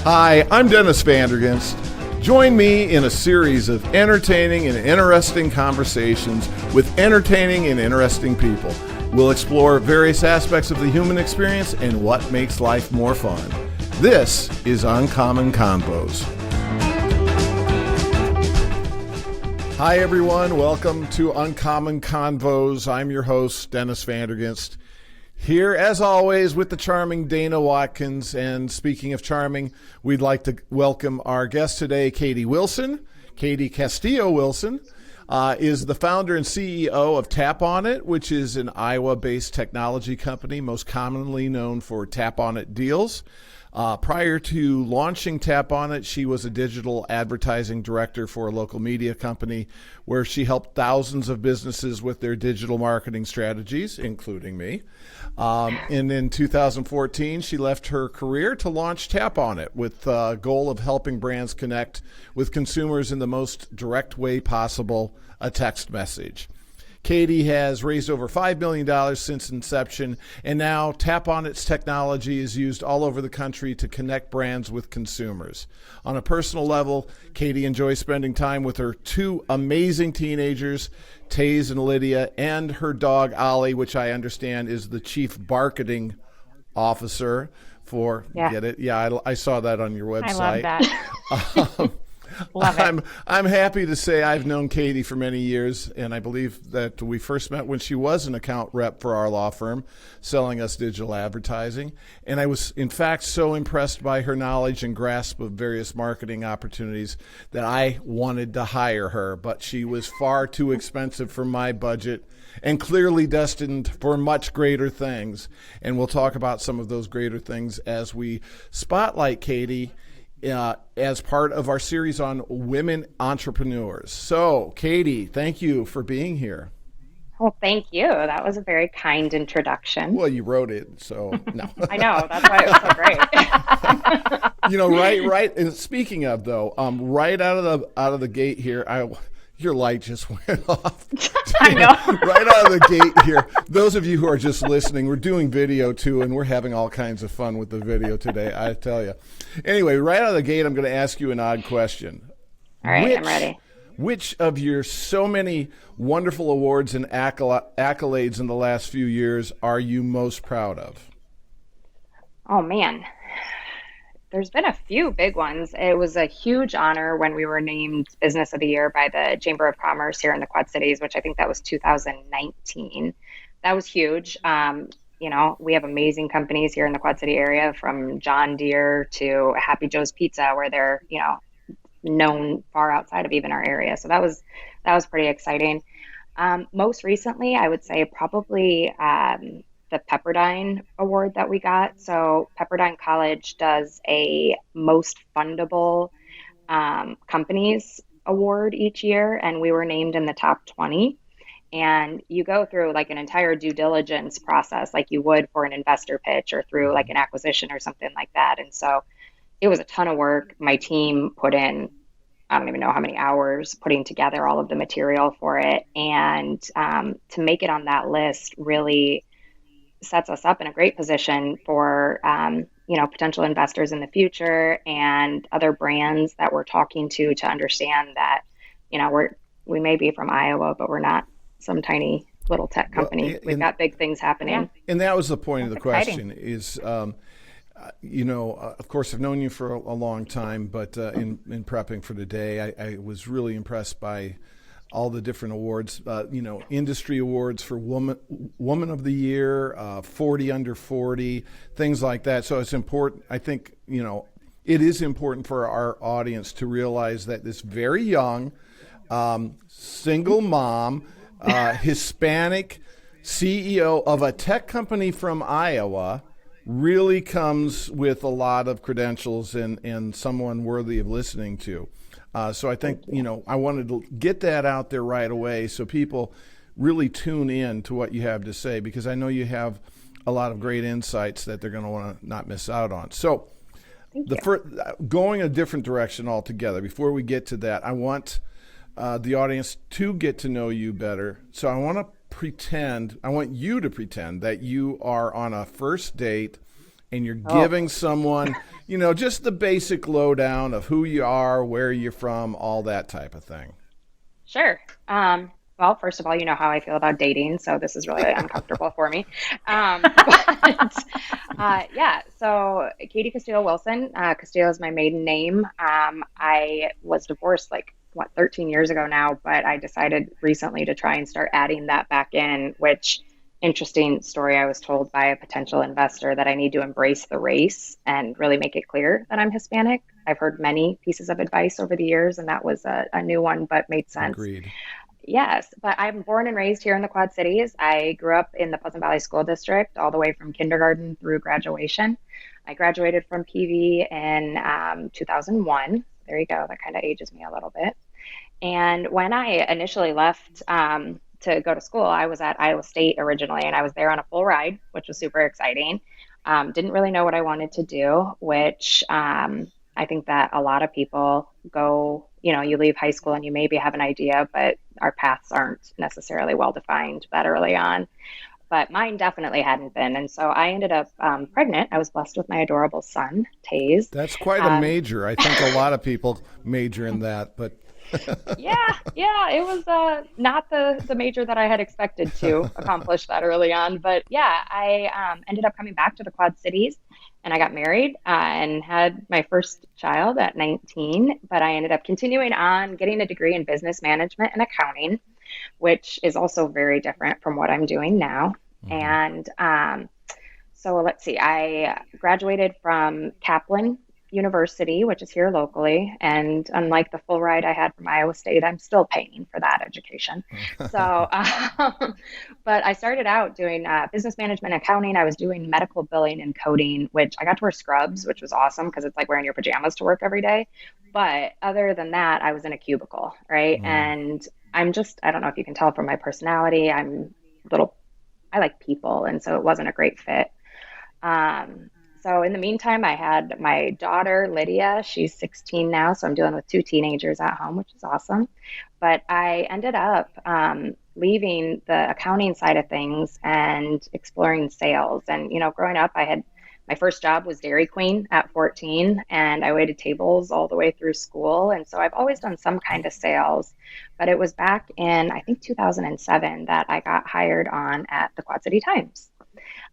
Hi, I'm Dennis Vanderginst. Join me in a series of entertaining and interesting conversations with entertaining and interesting people. We'll explore various aspects of the human experience and what makes life more fun. This is Uncommon Convos. Hi, everyone. Welcome to Uncommon Convos. I'm your host, Dennis Vanderginst. Here, as always, with the charming Dana Watkins. And speaking of charming, we'd like to welcome our guest today, Katie Wilson. Katie Castillo-Wilson is the founder and CEO of TapOnIt, which is an Iowa-based technology company, most commonly known for TapOnIt deals. Prior to launching TapOnIt, she was a digital advertising director for a local media company where she helped thousands of businesses with their digital marketing strategies, including me. And in 2014, she left her career to launch TapOnIt with the goal of helping brands connect with consumers in the most direct way possible, a text message. Katie has raised over $5 million since inception, and now TapOnIt's technology is used all over the country to connect brands with consumers. On a personal level, Katie enjoys spending time with her two amazing teenagers, Taze and Lydia, and her dog, Ollie, which I understand is the chief marketing officer for, Get it? Yeah, I saw that on your website. I love that. Love it. I'm happy to say I've known Katie for many years, and I believe that we first met when she was an account rep for our law firm, selling us digital advertising. And I was, in fact, so impressed by her knowledge and grasp of various marketing opportunities that I wanted to hire her, but she was far too expensive for my budget and clearly destined for much greater things. And we'll talk about some of those greater things as we spotlight Katie as part of our series on women entrepreneurs. So, Katie, thank you for being here. Well, thank you. That was a very kind introduction. Well, you wrote it, so no. I know. That's why it was so great. Right. And speaking of, though, right out of the gate here, your light just went off. I know. Right out of the gate here. Those of you who are just listening, we're doing video too, and we're having all kinds of fun with the video today, I tell you. Anyway, right out of the gate, I'm going to ask you an odd question. All right, I'm ready. Which of your so many wonderful awards and accolades in the last few years are you most proud of? Oh, man. There's been a few big ones. It was a huge honor when we were named Business of the Year by the Chamber of Commerce here in the Quad Cities, which I think that was 2019. That was huge. We have amazing companies here in the Quad City area, from John Deere to Happy Joe's Pizza, where they're, known far outside of even our area. So that was pretty exciting. Most recently, I would say probably the Pepperdine Award that we got. So Pepperdine College does a most fundable companies award each year, and we were named in the top 20. And you go through like an entire due diligence process like you would for an investor pitch or through like an acquisition or something like that. And so it was a ton of work. My team put in, I don't even know how many hours putting together all of the material for it. And to make it on that list really sets us up in a great position for, potential investors in the future and other brands that we're talking to understand that, we may be from Iowa, but we're not some tiny little tech company. We've got big things happening. Yeah. And that was the point of the exciting. question is, of course, I've known you for a long time, but in prepping for today, I was really impressed by all the different awards, industry awards for Woman of the Year, 40 under 40, things like that. So it's important. I think, it is important for our audience to realize that this very young, single mom, Hispanic CEO of a tech company from Iowa really comes with a lot of credentials and someone worthy of listening to. So I think, I wanted to get that out there right away so people really tune in to what you have to say, because I know you have a lot of great insights that they're going to want to not miss out on. So going a different direction altogether, before we get to that, I want the audience to get to know you better. So I want you to pretend that you are on a first date and you're Oh, giving someone, just the basic lowdown of who you are, where you're from, all that type of thing. sure. Well, first of all, you know how I feel about dating, so this is really uncomfortable for me. Yeah, so Katie Castillo-Wilson, Castillo is my maiden name. I was divorced 13 years ago now, but I decided recently to try and start adding that back in, which interesting story. I was told by a potential investor that I need to embrace the race and really make it clear that I'm Hispanic. I've heard many pieces of advice over the years, and that was a new one, but made sense. Agreed. Yes, but I'm born and raised here in the Quad Cities. I grew up in the Pleasant Valley School District all the way from kindergarten through graduation. I graduated from PV in 2001. There you go. That kind of ages me a little bit. And when I initially left to go to school, I was at Iowa State originally, and I was there on a full ride, which was super exciting. Didn't really know what I wanted to do, which I think that a lot of people go, you leave high school and you maybe have an idea, but our paths aren't necessarily well defined that early on. But mine definitely hadn't been. And so I ended up pregnant. I was blessed with my adorable son, Taze. That's quite a major. I think a lot of people major in that, but yeah, it was not the major that I had expected to accomplish that early on. But yeah, I ended up coming back to the Quad Cities, and I got married and had my first child at 19. But I ended up continuing on getting a degree in business management and accounting, which is also very different from what I'm doing now. And so let's see, I graduated from Kaplan University, which is here locally. And unlike the full ride I had from Iowa State, I'm still paying for that education. So, but I started out doing business management accounting. I was doing medical billing and coding, which I got to wear scrubs, which was awesome because it's like wearing your pajamas to work every day. But other than that, I was in a cubicle, right? And I don't know if you can tell from my personality, I like people. And so it wasn't a great fit. So in the meantime, I had my daughter, Lydia. She's 16 now, so I'm dealing with two teenagers at home, which is awesome. But I ended up leaving the accounting side of things and exploring sales. And, growing up, my first job was Dairy Queen at 14, and I waited tables all the way through school. And so I've always done some kind of sales. But it was back in, I think, 2007 that I got hired on at the Quad City Times.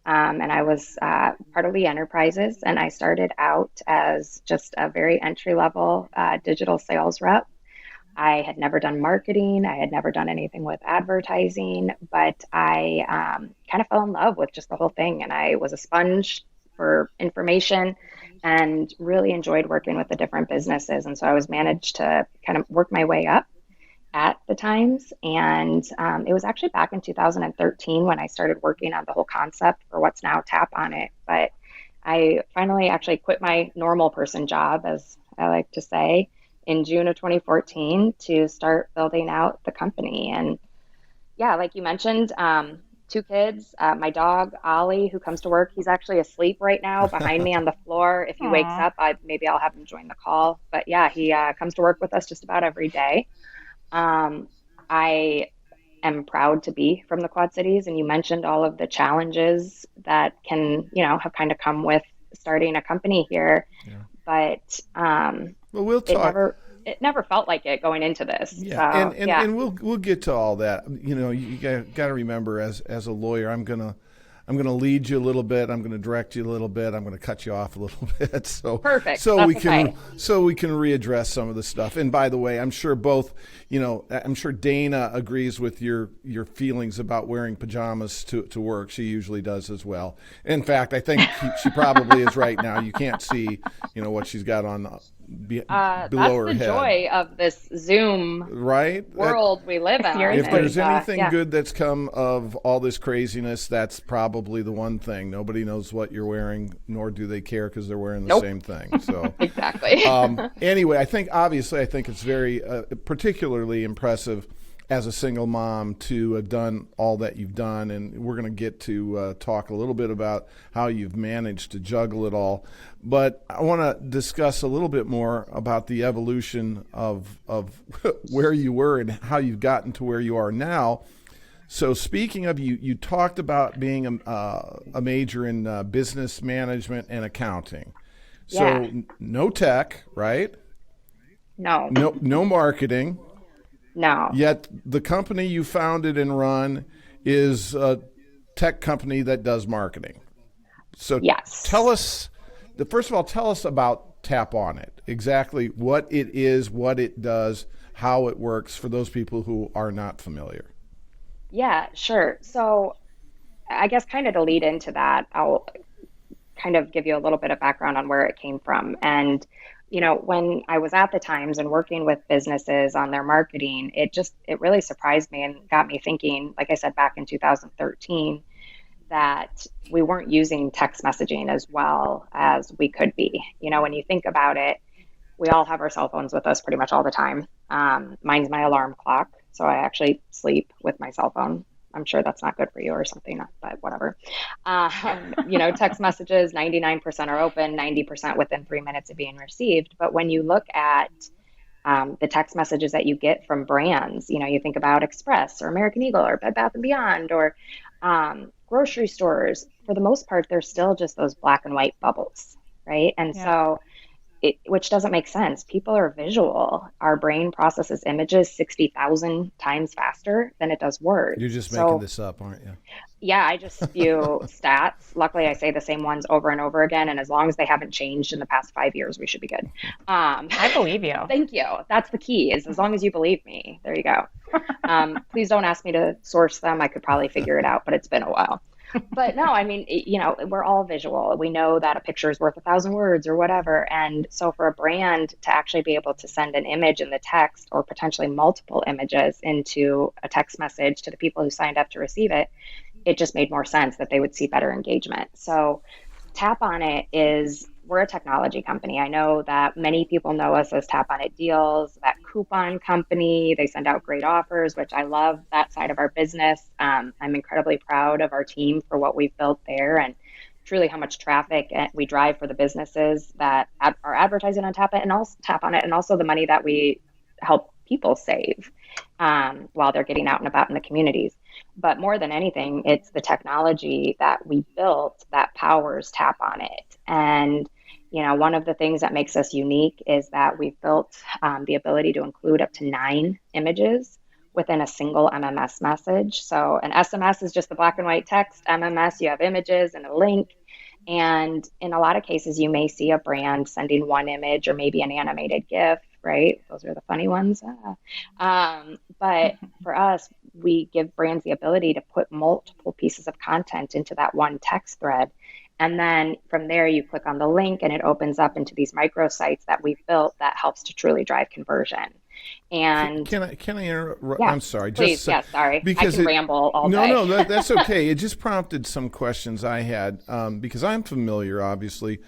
And I was part of the enterprises, and I started out as just a very entry-level digital sales rep. I had never done marketing. I had never done anything with advertising, but I kind of fell in love with just the whole thing. And I was a sponge for information and really enjoyed working with the different businesses. And so I was managed to kind of work my way up at the Times. And it was actually back in 2013 when I started working on the whole concept for what's now TapOnIt. But I finally actually quit my normal person job, as I like to say, in June of 2014 to start building out the company. And yeah, like you mentioned, two kids, my dog, Ollie, who comes to work, he's actually asleep right now behind me on the floor. If he wakes up, maybe I'll have him join the call. But yeah, he comes to work with us just about every day. I am proud to be from the Quad Cities, and you mentioned all of the challenges that can, have kind of come with starting a company here. Yeah. But well, we'll talk. It never felt like it going into this. Yeah, so, and we'll get to all that. You got to remember, as a lawyer, I'm gonna lead you a little bit. I'm gonna direct you a little bit. I'm gonna cut you off a little bit. So perfect. So we can readdress some of the stuff. And by the way, I'm sure I'm sure Dana agrees with your feelings about wearing pajamas to work. She usually does as well. In fact, I think she probably is right now. You can't see what she's got on below her head. That's the joy of this Zoom world we live in. If there's anything good that's come of all this craziness, that's probably the one thing. Nobody knows what you're wearing, nor do they care because they're wearing the same thing. So exactly. Anyway, I think it's very particularly impressive as a single mom to have done all that you've done, and we're going to get to talk a little bit about how you've managed to juggle it all. But I want to discuss a little bit more about the evolution of where you were and how you've gotten to where you are now. So speaking of you talked about being a major in business management and accounting. So Yeah. no tech, right? No. No marketing. No. Yet the company you founded and run is a tech company that does marketing. So tell Yes. us, first of all, tell us about TapOnIt, exactly what it is, what it does, how it works for those people who are not familiar. Yeah, sure. So I guess kind of to lead into that, I'll kind of give you a little bit of background on where it came from. And, when I was at the Times and working with businesses on their marketing, it really surprised me and got me thinking, like I said, back in 2013, that we weren't using text messaging as well as we could be. When you think about it, we all have our cell phones with us pretty much all the time. Mine's my alarm clock, so I actually sleep with my cell phone. I'm sure that's not good for you or something, but whatever. Text messages, 99% are open, 90% within 3 minutes of being received. But when you look at the text messages that you get from brands, you think about Express or American Eagle or Bed Bath & Beyond or grocery stores, for the most part, they're still just those black and white bubbles, right? And Yeah. so which doesn't make sense. People are visual. Our brain processes images 60,000 times faster than it does words. You're just making So, this up, aren't you? yeah, I just spew stats. Luckily, I say the same ones over and over again. And as long as they haven't changed in the past 5 years, we should be good. I believe you. Thank you. That's the key, is as long as you believe me. There you go. Please don't ask me to source them. I could probably figure it out, but it's been a while. But no, I mean, we're all visual. We know that a picture is worth 1,000 words or whatever. And so for a brand to actually be able to send an image in the text or potentially multiple images into a text message to the people who signed up to receive it, it just made more sense that they would see better engagement. So TapOnIt we're a technology company. I know that many people know us as TapOnIt Deals, that coupon company. They send out great offers, which I love that side of our business. I'm incredibly proud of our team for what we've built there and truly how much traffic we drive for the businesses that are advertising on TapOnIt, and also the money that we help people save while they're getting out and about in the communities. But more than anything, it's the technology that we built that powers TapOnIt. And one of the things that makes us unique is that we've built the ability to include up to 9 images within a single MMS message. So an SMS is just the black and white text. MMS, you have images and a link. And in a lot of cases, you may see a brand sending one image or maybe an animated GIF, right? Those are the funny ones. But for us, we give brands the ability to put multiple pieces of content into that one text thread. And then from there, you click on the link and it opens up into these microsites that we've built that helps to truly drive conversion. And Can I interrupt? yeah, I'm sorry. please, yeah, sorry. I can ramble all no, day. no, that's okay. It just prompted some questions I had because I'm familiar, obviously,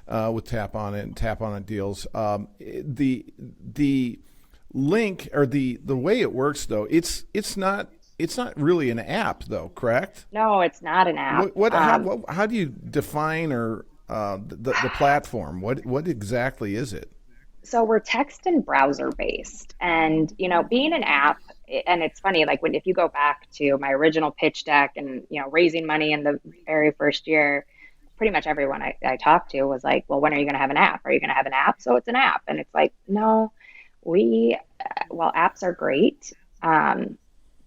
with TapOnIt and TapOnIt Deals. The link or the way it works though, it's not really an app though, correct? No, it's not an app. How do you define or the platform? What exactly is it? So we're text and browser based, and being an app, and it's funny, like if you go back to my original pitch deck and raising money in the very first year, pretty much everyone I talked to was like, well, when are you going to have an app? Are you going to have an app? So it's an app, and it's like, no, while apps are great,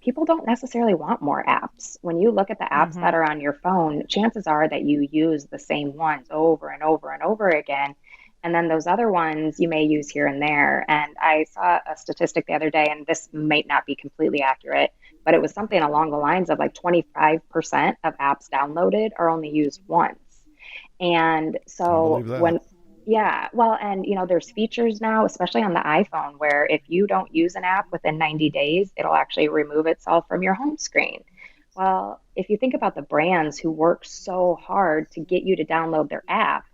people don't necessarily want more apps. When you look at the apps that are on your phone, chances are that you use the same ones over and over and over again. And then those other ones you may use here and there. And I saw a statistic the other day, and this might not be completely accurate, but it was something along the lines of like 25% of apps downloaded are only used once. And so yeah, well, and there's features now, especially on the iPhone, where if you don't use an app within 90 days, it'll actually remove itself from your home screen. Well, if you think about the brands who work so hard to get you to download their app,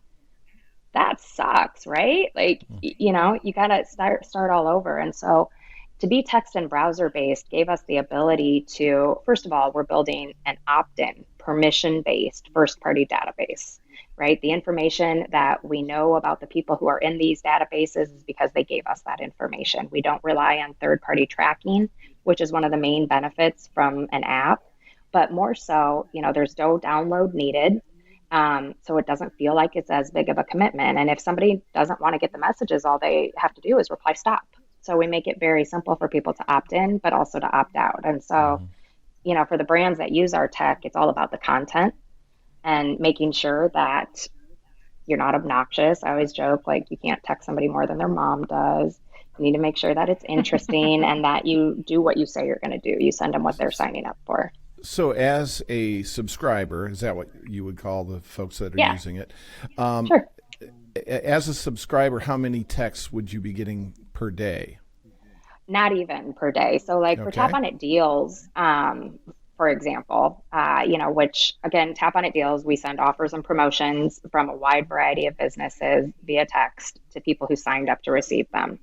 that sucks, right? Like, you got to start all over. And so to be text and browser based gave us the ability to, first of all, we're building an opt-in, permission-based first-party database, right? The information that we know about the people who are in these databases is because they gave us that information. We don't rely on third-party tracking. which is one of the main benefits from an app. But more so, there's no download needed. So it doesn't feel like it's as big of a commitment. And if somebody doesn't want to get the messages, all they have to do is reply stop. So we make it very simple for people to opt in, but also to opt out. And so, for the brands that use our tech, it's all about the content and making sure that you're not obnoxious. I always joke, like, you can't text somebody more than their mom does. You need to make sure that it's interesting and that you do what you say you're going to do. You send them what they're signing up for. So as a subscriber, is that what you would call the folks that are using it? Sure. As a subscriber, how many texts would you be getting per day? Not even per day. So like for TapOnIt deals, for example, which again, TapOnIt deals, we send offers and promotions from a wide variety of businesses via text to people who signed up to receive them.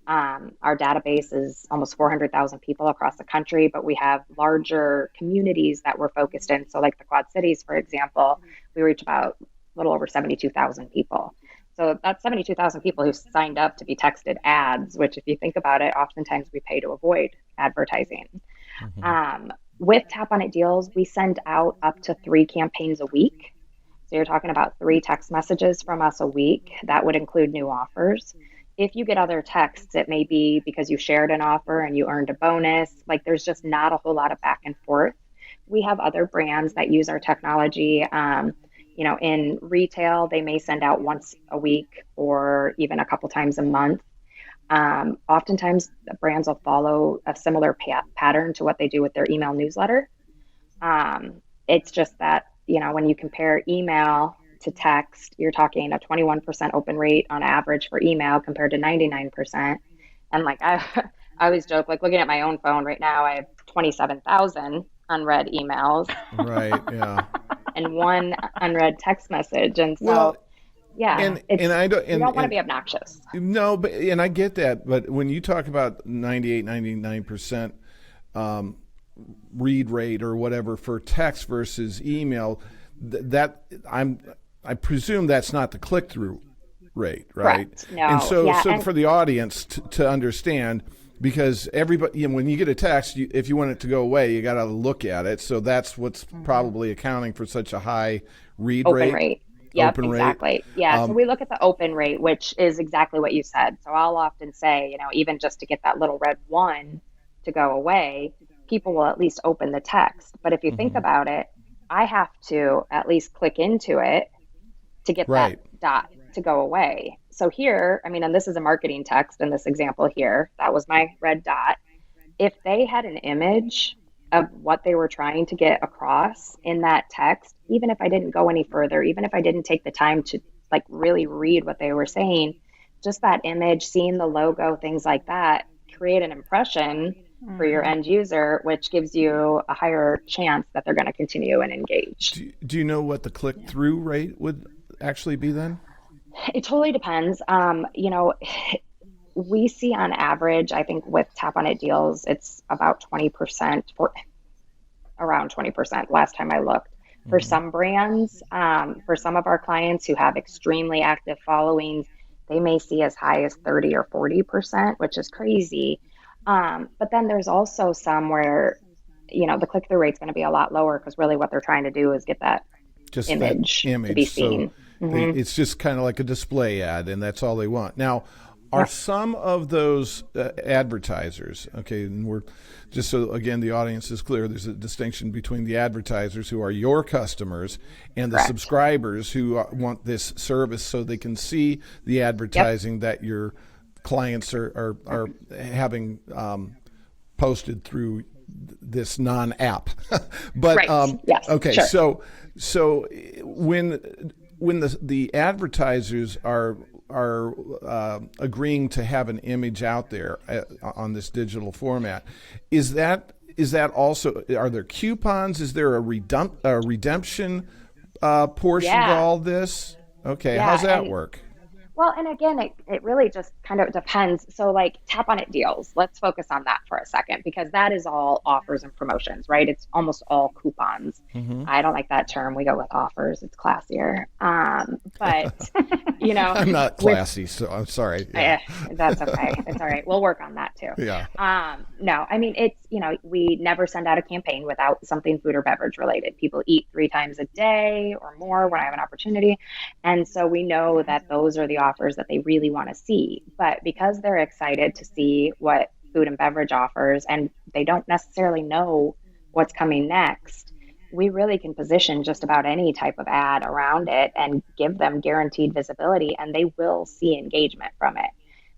Our database is almost 400,000 people across the country, but we have larger communities that we're focused in. So like the Quad Cities, for example, we reach about a little over 72,000 people. So that's 72,000 people who signed up to be texted ads, which if you think about it, oftentimes we pay to avoid advertising. With TapOnIt deals, we send out up to 3 campaigns a week. So you're talking about 3 text messages from us a week. That would include new offers. If you get other texts, it may be because you shared an offer and you earned a bonus. Like there's just not a whole lot of back and forth. We have other brands that use our technology. In retail, they may send out once a week or even a couple times a month. Oftentimes, the brands will follow a similar pattern to what they do with their email newsletter. It's just that, when you compare email to text, you're talking a 21% open rate on average for email compared to 99%. And like I always joke, like looking at my own phone right now, I have 27,000 unread emails. Right. Yeah. And 1 unread text message. And so, you don't want to be obnoxious. No, but I get that. But when you talk about 98, 99% read rate or whatever for text versus email, I presume that's not the click-through rate, right? Correct. No. And so for the audience to understand, because everybody, when you get a text, if you want it to go away, you got to look at it. So that's what's probably accounting for such a high read open rate. Yep, open exactly. Rate. Yeah. So we look at the open rate, which is exactly what you said. So I'll often say, even just to get that little red 1 to go away, people will at least open the text. But if you think about it, I have to at least click into it to get that dot to go away. So here, and this is a marketing text in this example here, that was my red dot. If they had an image of what they were trying to get across in that text, even if I didn't go any further, even if I didn't take the time to like really read what they were saying, just that image, seeing the logo, things like that, create an impression for your end user, which gives you a higher chance that they're going to continue and engage. Do you know what the click-through rate would actually be then? It totally depends. We see on average, I think with TapOnIt deals, it's about 20%, around 20% last time I looked. For some brands, for some of our clients who have extremely active followings, they may see as high as 30 or 40%, which is crazy. But then there's also some where, the click-through rate's going to be a lot lower because really what they're trying to do is get that image to be seen. So it's just kind of like a display ad, and that's all they want. Now, are some of those advertisers, okay, and we're just so, again, the audience is clear, there's a distinction between the advertisers who are your customers and the subscribers who want this service so they can see the advertising that your clients are having posted through this non-app. But okay, sure. So when the advertisers are agreeing to have an image out there on this digital format, is that also, are there coupons? Is there a redemption portion to all this? Okay, how's that work? Well, and again, it really just kind of depends. So like TapOnIt deals, let's focus on that for a second, because that is all offers and promotions, right? It's almost all coupons. I don't like that term. We go with offers. It's classier. But, you know, I'm not with classy, so I'm sorry. Yeah. that's okay. It's all right. We'll work on that too. Yeah. No, I mean, it's, we never send out a campaign without something food or beverage related. People eat 3 times a day or more when I have an opportunity. And so we know that those are the offers that they really want to see. But because they're excited to see what food and beverage offers and they don't necessarily know what's coming next, we really can position just about any type of ad around it and give them guaranteed visibility, and they will see engagement from it.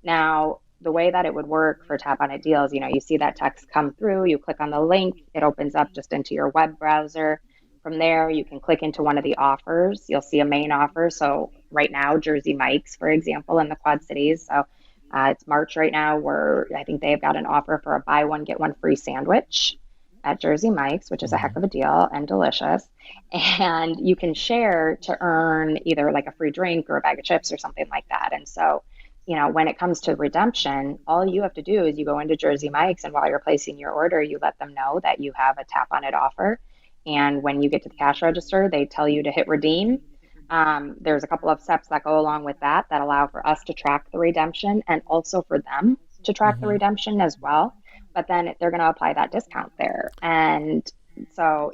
Now, the way that it would work for Tap on It deals, you see that text come through, you click on the link, it opens up just into your web browser. From there, you can click into one of the offers. You'll see a main offer. So right now, Jersey Mike's, for example, in the Quad Cities. So it's March right now, where I think they've got an offer for a buy one, get one free sandwich at Jersey Mike's, which is a heck of a deal and delicious. And you can share to earn either like a free drink or a bag of chips or something like that. And so, when it comes to redemption, all you have to do is you go into Jersey Mike's, and while you're placing your order, you let them know that you have a Tap on It offer. And when you get to the cash register, they tell you to hit redeem. There's a couple of steps that go along with that allow for us to track the redemption and also for them to track the redemption as well. But then they're going to apply that discount there. And so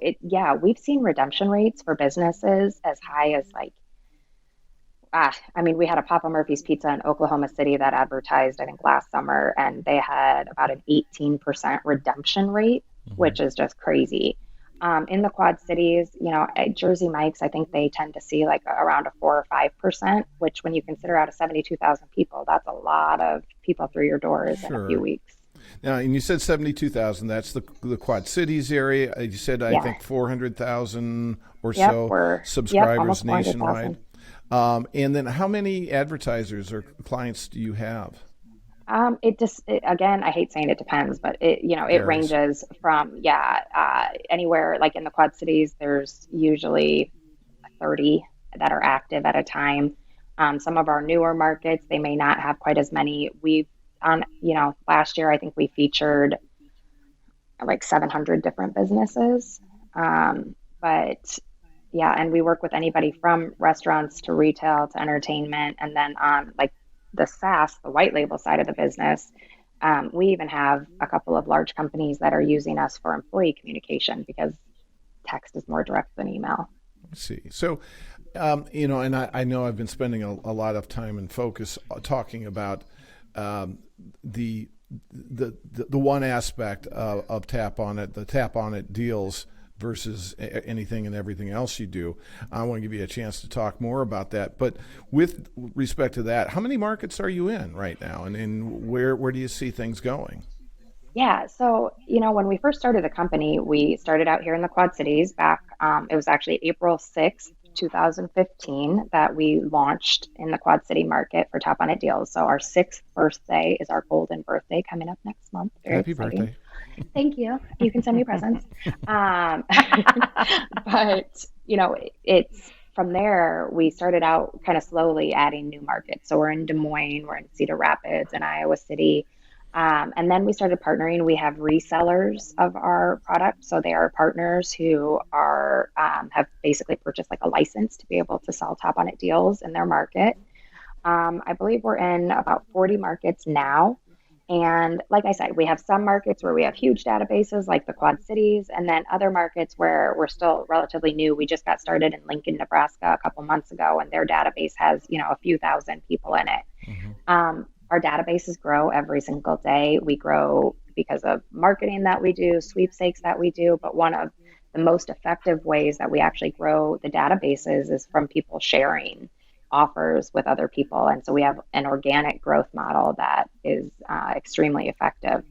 we've seen redemption rates for businesses as high as we had a Papa Murphy's Pizza in Oklahoma City that advertised, I think, last summer, and they had about an 18% redemption rate, which is just crazy. In the Quad Cities, at Jersey Mike's, I think they tend to see like around a 4 or 5%, which when you consider out of 72,000 people, that's a lot of people through your doors in a few weeks. Now, and you said 72,000, that's the Quad Cities area. You said, I think 400,000 or so subscribers nationwide. And then how many advertisers or clients do you have? Again, I hate saying it depends, but it ranges from, anywhere. Like in the Quad Cities, there's usually 30 that are active at a time. Some of our newer markets, they may not have quite as many. Last year, I think we featured like 700 different businesses. And we work with anybody from restaurants to retail to entertainment. And then on like the SaaS, the white label side of the business, we even have a couple of large companies that are using us for employee communication because text is more direct than email. I see. So, and I know I've been spending a lot of time and focus talking about the one aspect of Tap on It, the Tap on It deals versus anything and everything else you do. I want to give you a chance to talk more about that. But with respect to that, how many markets are you in right now, and where do you see things going? Yeah, so when we first started the company, we started out here in the Quad Cities back. It was actually April 6th, 2015 that we launched in the Quad City market for Tap on It deals. So our 6th birthday is our golden birthday coming up next month. Very Happy exciting. birthday. Thank you. You can send me presents. But, it's from there, we started out kind of slowly adding new markets. So we're in Des Moines, we're in Cedar Rapids and Iowa City. And then we started partnering. We have resellers of our product. So they are partners who are have basically purchased like a license to be able to sell Tap on It deals in their market. I believe we're in about 40 markets now. And like I said, we have some markets where we have huge databases like the Quad Cities, and then other markets where we're still relatively new. We just got started in Lincoln, Nebraska a couple months ago, and their database has, a few thousand people in it. Mm-hmm. Our databases grow every single day. We grow because of marketing that we do, sweepstakes that we do, but one of the most effective ways that we actually grow the databases is from people sharing offers with other people. And so we have an organic growth model that is extremely effective.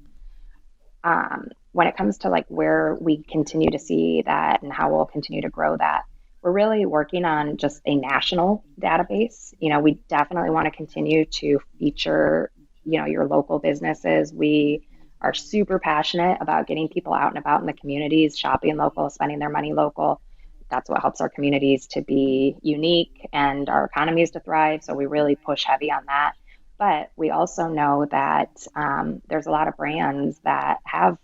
When it comes to like where we continue to see that and how we'll continue to grow that, we're really working on just a national database. We definitely want to continue to feature, your local businesses. We are super passionate about getting people out and about in the communities, shopping local, spending their money local. That's what helps our communities to be unique and our economies to thrive. So we really push heavy on that. But we also know that there's a lot of brands that have,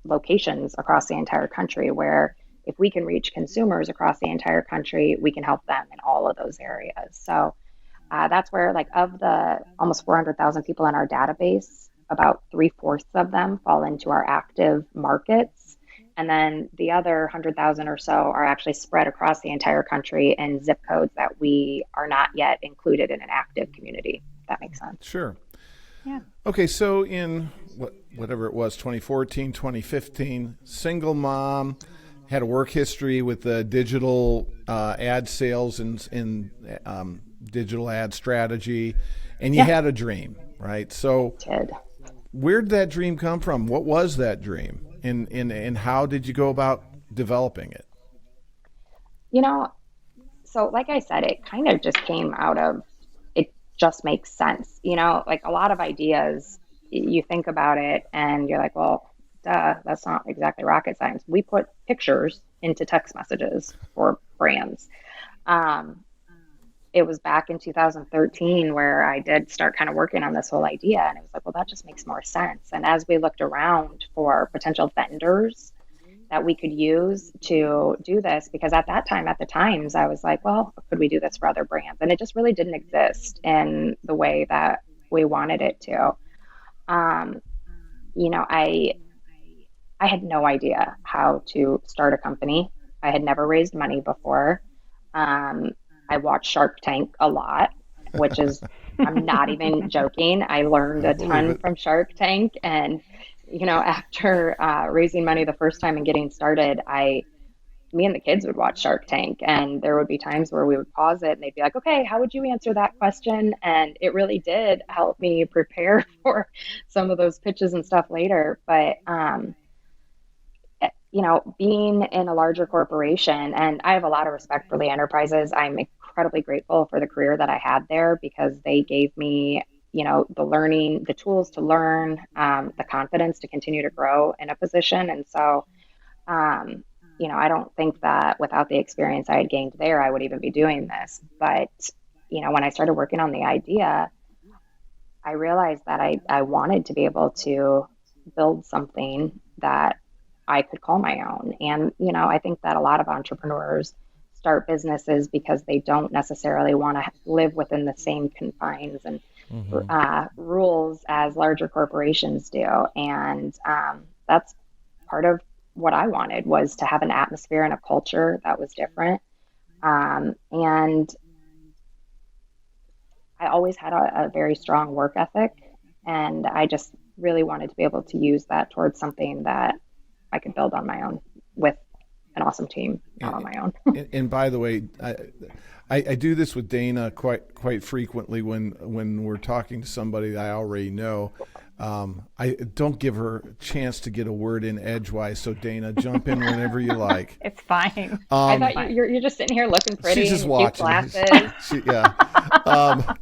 locations across the entire country where if we can reach consumers across the entire country, we can help them in all of those areas. So That's where, like, of the almost 400,000 people in our database, about three-fourths of them fall into our active markets. And then the other 100,000 or so are actually spread across the entire country in zip codes that we are not yet included in an active community. If that makes sense. Sure. Yeah. Okay, so in whatever it was, 2014, 2015, single mom, had a work history with digital ad sales and digital ad strategy, and you had a dream, right? So where did that dream come from? What was that dream? And how did you go about developing it? So like I said, it kind of just came out of, it just makes sense. Like a lot of ideas, you think about it and you're like, well, duh, that's not exactly rocket science. We put pictures into text messages for brands. It was back in 2013 where I did start kind of working on this whole idea. And it was like, well, that just makes more sense. And as we looked around for potential vendors that we could use to do this, because at that time, at the Times, I was like, well, could we do this for other brands? And it just really didn't exist in the way that we wanted it to. I had no idea how to start a company. I had never raised money before. I watched Shark Tank a lot, which is, I'm not even joking. I learned a ton from Shark Tank. And, after raising money the first time and getting started, me and the kids would watch Shark Tank. And there would be times where we would pause it and they'd be like, okay, how would you answer that question? And it really did help me prepare for some of those pitches and stuff later. But, being in a larger corporation, and I have a lot of respect for the enterprises. I'm incredibly grateful for the career that I had there because they gave me, the learning, the tools to learn, the confidence to continue to grow in a position. And so, I don't think that without the experience I had gained there, I would even be doing this. But, when I started working on the idea, I realized that I wanted to be able to build something that I could call my own. And, I think that a lot of entrepreneurs start businesses because they don't necessarily want to live within the same confines and rules as larger corporations do. And that's part of what I wanted, was to have an atmosphere and a culture that was different. And I always had a very strong work ethic, and I just really wanted to be able to use that towards something that I could build on my own with an awesome team, not on my own. And by the way, I do this with Dana quite frequently when we're talking to somebody that I already know. I don't give her a chance to get a word in edgewise. So Dana, jump in whenever you like. It's fine. I thought you're just sitting here looking pretty. She's just and watching. Glasses. Yeah.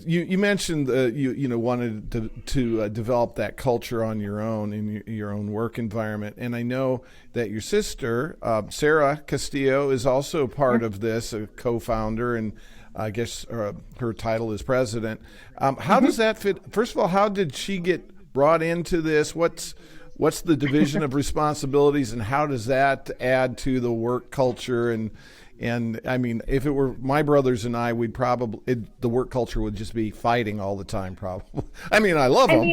You mentioned you wanted to develop that culture on your own in your own work environment, and I know that your sister Sarah Castillo is also part of this, a co-founder, and I guess her title is president. How does that fit? First of all, how did she get brought into this? What's the division of responsibilities, and how does that add to the work culture? And I mean, if it were my brothers and I, we'd probably, the work culture would just be fighting all the time, probably. I mean, I love them.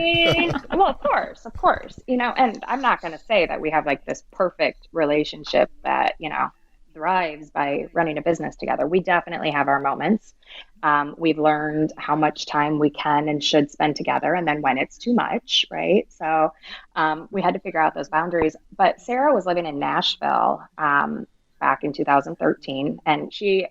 Well, of course, and I'm not going to say that we have like this perfect relationship that, thrives by running a business together. We definitely have our moments. We've learned how much time we can and should spend together, and then when it's too much, right? So we had to figure out those boundaries. But Sarah was living in Nashville back in 2013. And she,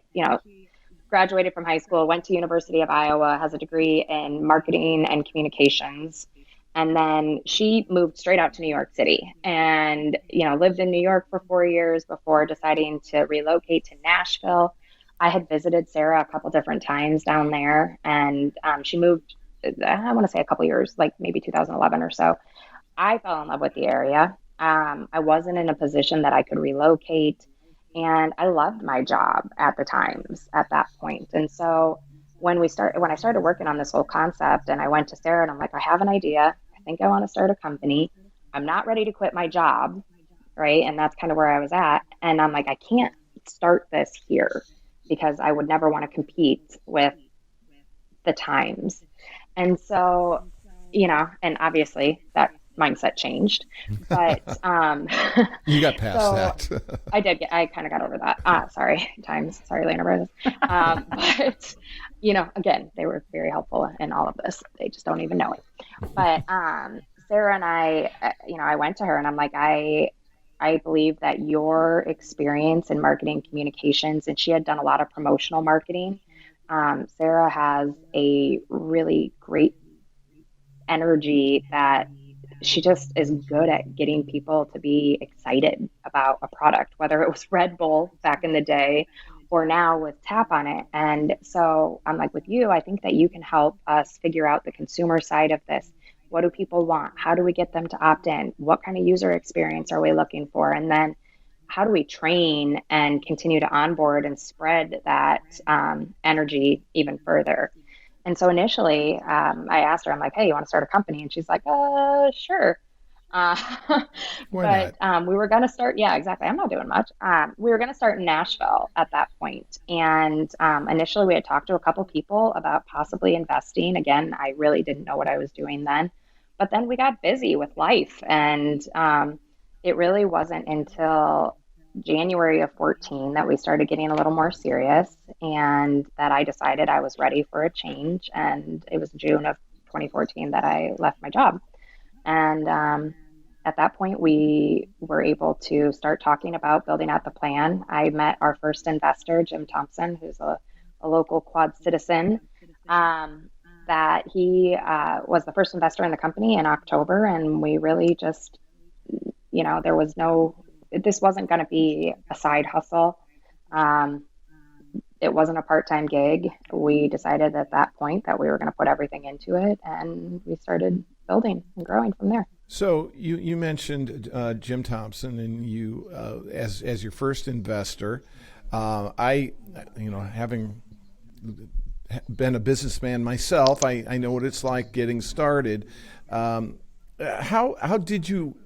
graduated from high school, went to University of Iowa, has a degree in marketing and communications. And then she moved straight out to New York City and, lived in New York for 4 years before deciding to relocate to Nashville. I had visited Sarah a couple different times down there, and she moved, I want to say a couple years, like maybe 2011 or so. I fell in love with the area. I wasn't in a position that I could relocate. And I loved my job at the Times at that point. And so when I started working on this whole concept, and I went to Sarah and I'm like, I have an idea. I think I want to start a company. I'm not ready to quit my job. Right. And that's kind of where I was at. And I'm like, I can't start this here because I would never want to compete with the times. And so, and obviously that mindset changed, but You got past so that. I kind of got over that. Sorry, times, sorry, Lena Brothers. But, again, they were very helpful in all of this. They just don't even know it. But Sarah and I, I went to her and I'm like, I believe that your experience in marketing communications, and she had done a lot of promotional marketing. Sarah has a really great energy that she just is good at getting people to be excited about a product, whether it was Red Bull back in the day or now with TapOnIt. And so I'm like, with you, I think that you can help us figure out the consumer side of this. What do people want? How do we get them to opt in? What kind of user experience are we looking for? And then how do we train and continue to onboard and spread that energy even further? And so initially, I asked her, I'm like, hey, you want to start a company? And she's like, sure. Uh, Why but not? we were going to start, yeah, exactly. I'm not doing much. We were going to start in Nashville at that point. And initially, we had talked to a couple people about possibly investing. Again, I really didn't know what I was doing then. But then we got busy with life. And it really wasn't until January of 14 that we started getting a little more serious and that I decided I was ready for a change. And it was June of 2014 that I left my job. And at that point, we were able to start talking about building out the plan. I met our first investor, Jim Thompson, who's a local Quad citizen. That he was the first investor in the company in October. And we really just, there was this wasn't going to be a side hustle. It wasn't a part-time gig. We decided at that point that we were going to put everything into it, and we started building and growing from there. So you mentioned Jim Thompson, and you as your first investor. I having been a businessman myself, I know what it's like getting started. How did you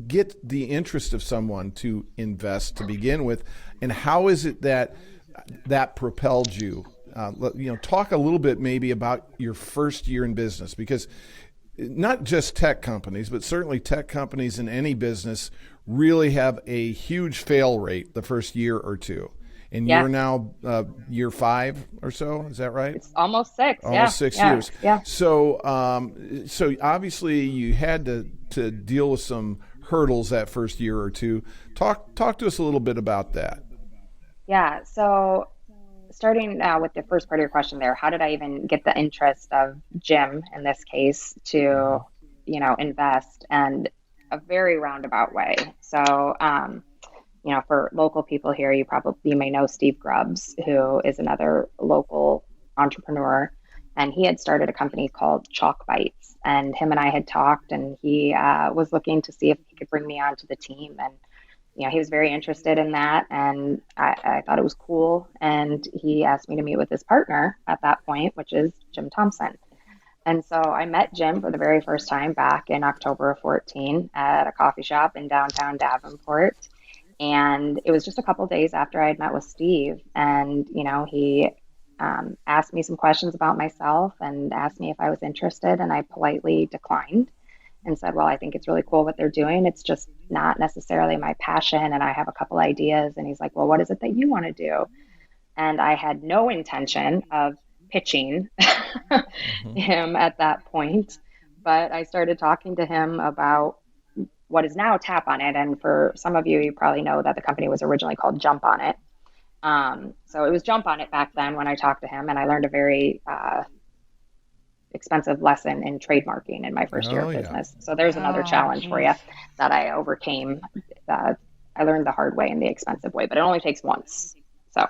get the interest of someone to invest to begin with, and how is it that propelled you? Talk a little bit maybe about your first year in business, because not just tech companies, but certainly tech companies in any business really have a huge fail rate the first year or two. And Yeah. you're now year 5 or so, is that right? It's almost 6. Almost 6 Yeah. years. Yeah. So obviously you had to deal with some hurdles that first year or two. Talk to us a little bit about that. Yeah. So starting with the first part of your question there, how did I even get the interest of Jim in this case to, invest? And a very roundabout way. So, for local people here, you may know Steve Grubbs, who is another local entrepreneur, and he had started a company called Chalk Bites, and him and I had talked, and he was looking to see if he could bring me onto the team. And he was very interested in that, and I thought it was cool. And he asked me to meet with his partner at that point, which is Jim Thompson. And so I met Jim for the very first time back in October of 14 at a coffee shop in downtown Davenport. And it was just a couple of days after I had met with Steve. And, he asked me some questions about myself and asked me if I was interested. And I politely declined and said, well, I think it's really cool what they're doing. It's just not necessarily my passion. And I have a couple ideas. And he's like, well, what is it that you want to do? And I had no intention of pitching him at that point. But I started talking to him about what is now TapOnIt. And for some of you, you probably know that the company was originally called JumpOnIt. So it was JumpOnIt back then when I talked to him. And I learned a very expensive lesson in trademarking in my first year of business. So there's another challenge for you that I overcame. I learned the hard way and the expensive way, but it only takes once. So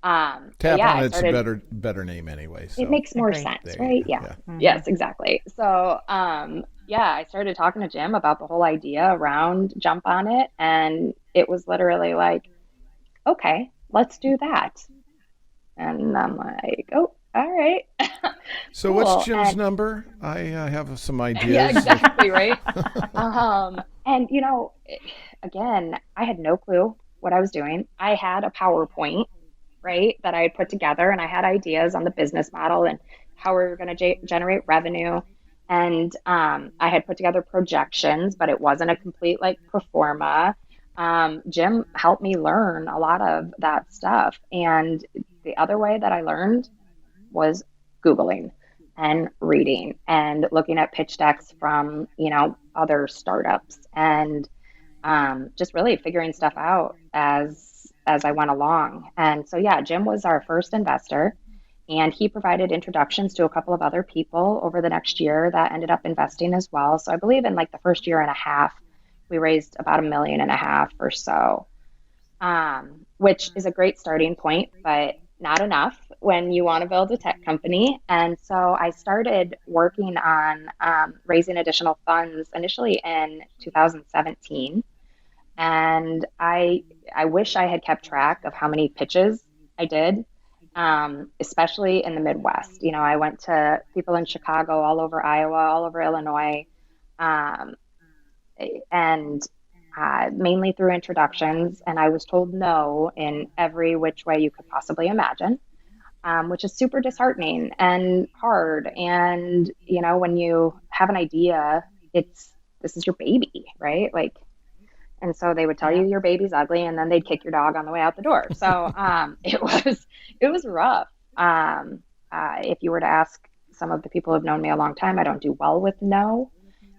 TapOnIt's a better name anyway. So. It makes more sense, right? Yeah. Mm-hmm. Yes, exactly. So I started talking to Jim about the whole idea around JumpOnIt, and it was literally like, okay, let's do that. And I'm like, oh, all right. So cool. What's Jim's number? I have some ideas. Yeah, exactly, right? And, again, I had no clue what I was doing. I had a PowerPoint, right, that I had put together, and I had ideas on the business model and how we were going to generate revenue. And I had put together projections, but it wasn't a complete like pro forma. Jim helped me learn a lot of that stuff. And the other way that I learned was Googling and reading and looking at pitch decks from, other startups and just really figuring stuff out as I went along. And so, yeah, Jim was our first investor, and he provided introductions to a couple of other people over the next year that ended up investing as well. So I believe in like the first year and a half, we raised about 1.5 million or so, which is a great starting point, but not enough when you want to build a tech company. And so I started working on raising additional funds initially in 2017. And I wish I had kept track of how many pitches I did, especially in the Midwest. I went to people in Chicago, all over Iowa, all over Illinois, um, and mainly through introductions. And I was told no in every which way you could possibly imagine, which is super disheartening and hard. And, when you have an idea, this is your baby, right? And so they would tell you your baby's ugly, and then they'd kick your dog on the way out the door. So it was rough. If you were to ask some of the people who've known me a long time, I don't do well with no.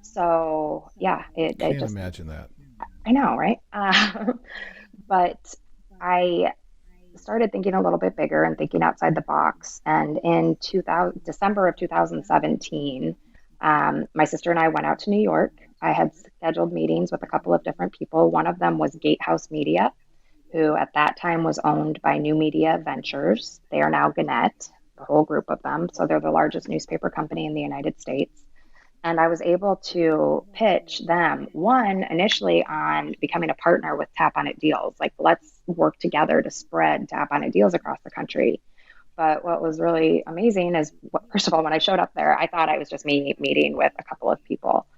So yeah, Can't imagine that. I know, right? But I started thinking a little bit bigger and thinking outside the box. And in December of 2017, my sister and I went out to New York. I had scheduled meetings with a couple of different people. One of them was Gatehouse Media, who at that time was owned by New Media Ventures. They are now Gannett, the whole group of them. So they're the largest newspaper company in the United States. And I was able to pitch them, one, initially on becoming a partner with TapOnIt deals. Like, let's work together to spread TapOnIt deals across the country. But what was really amazing is, first of all, when I showed up there, I thought I was just me meeting with a couple of people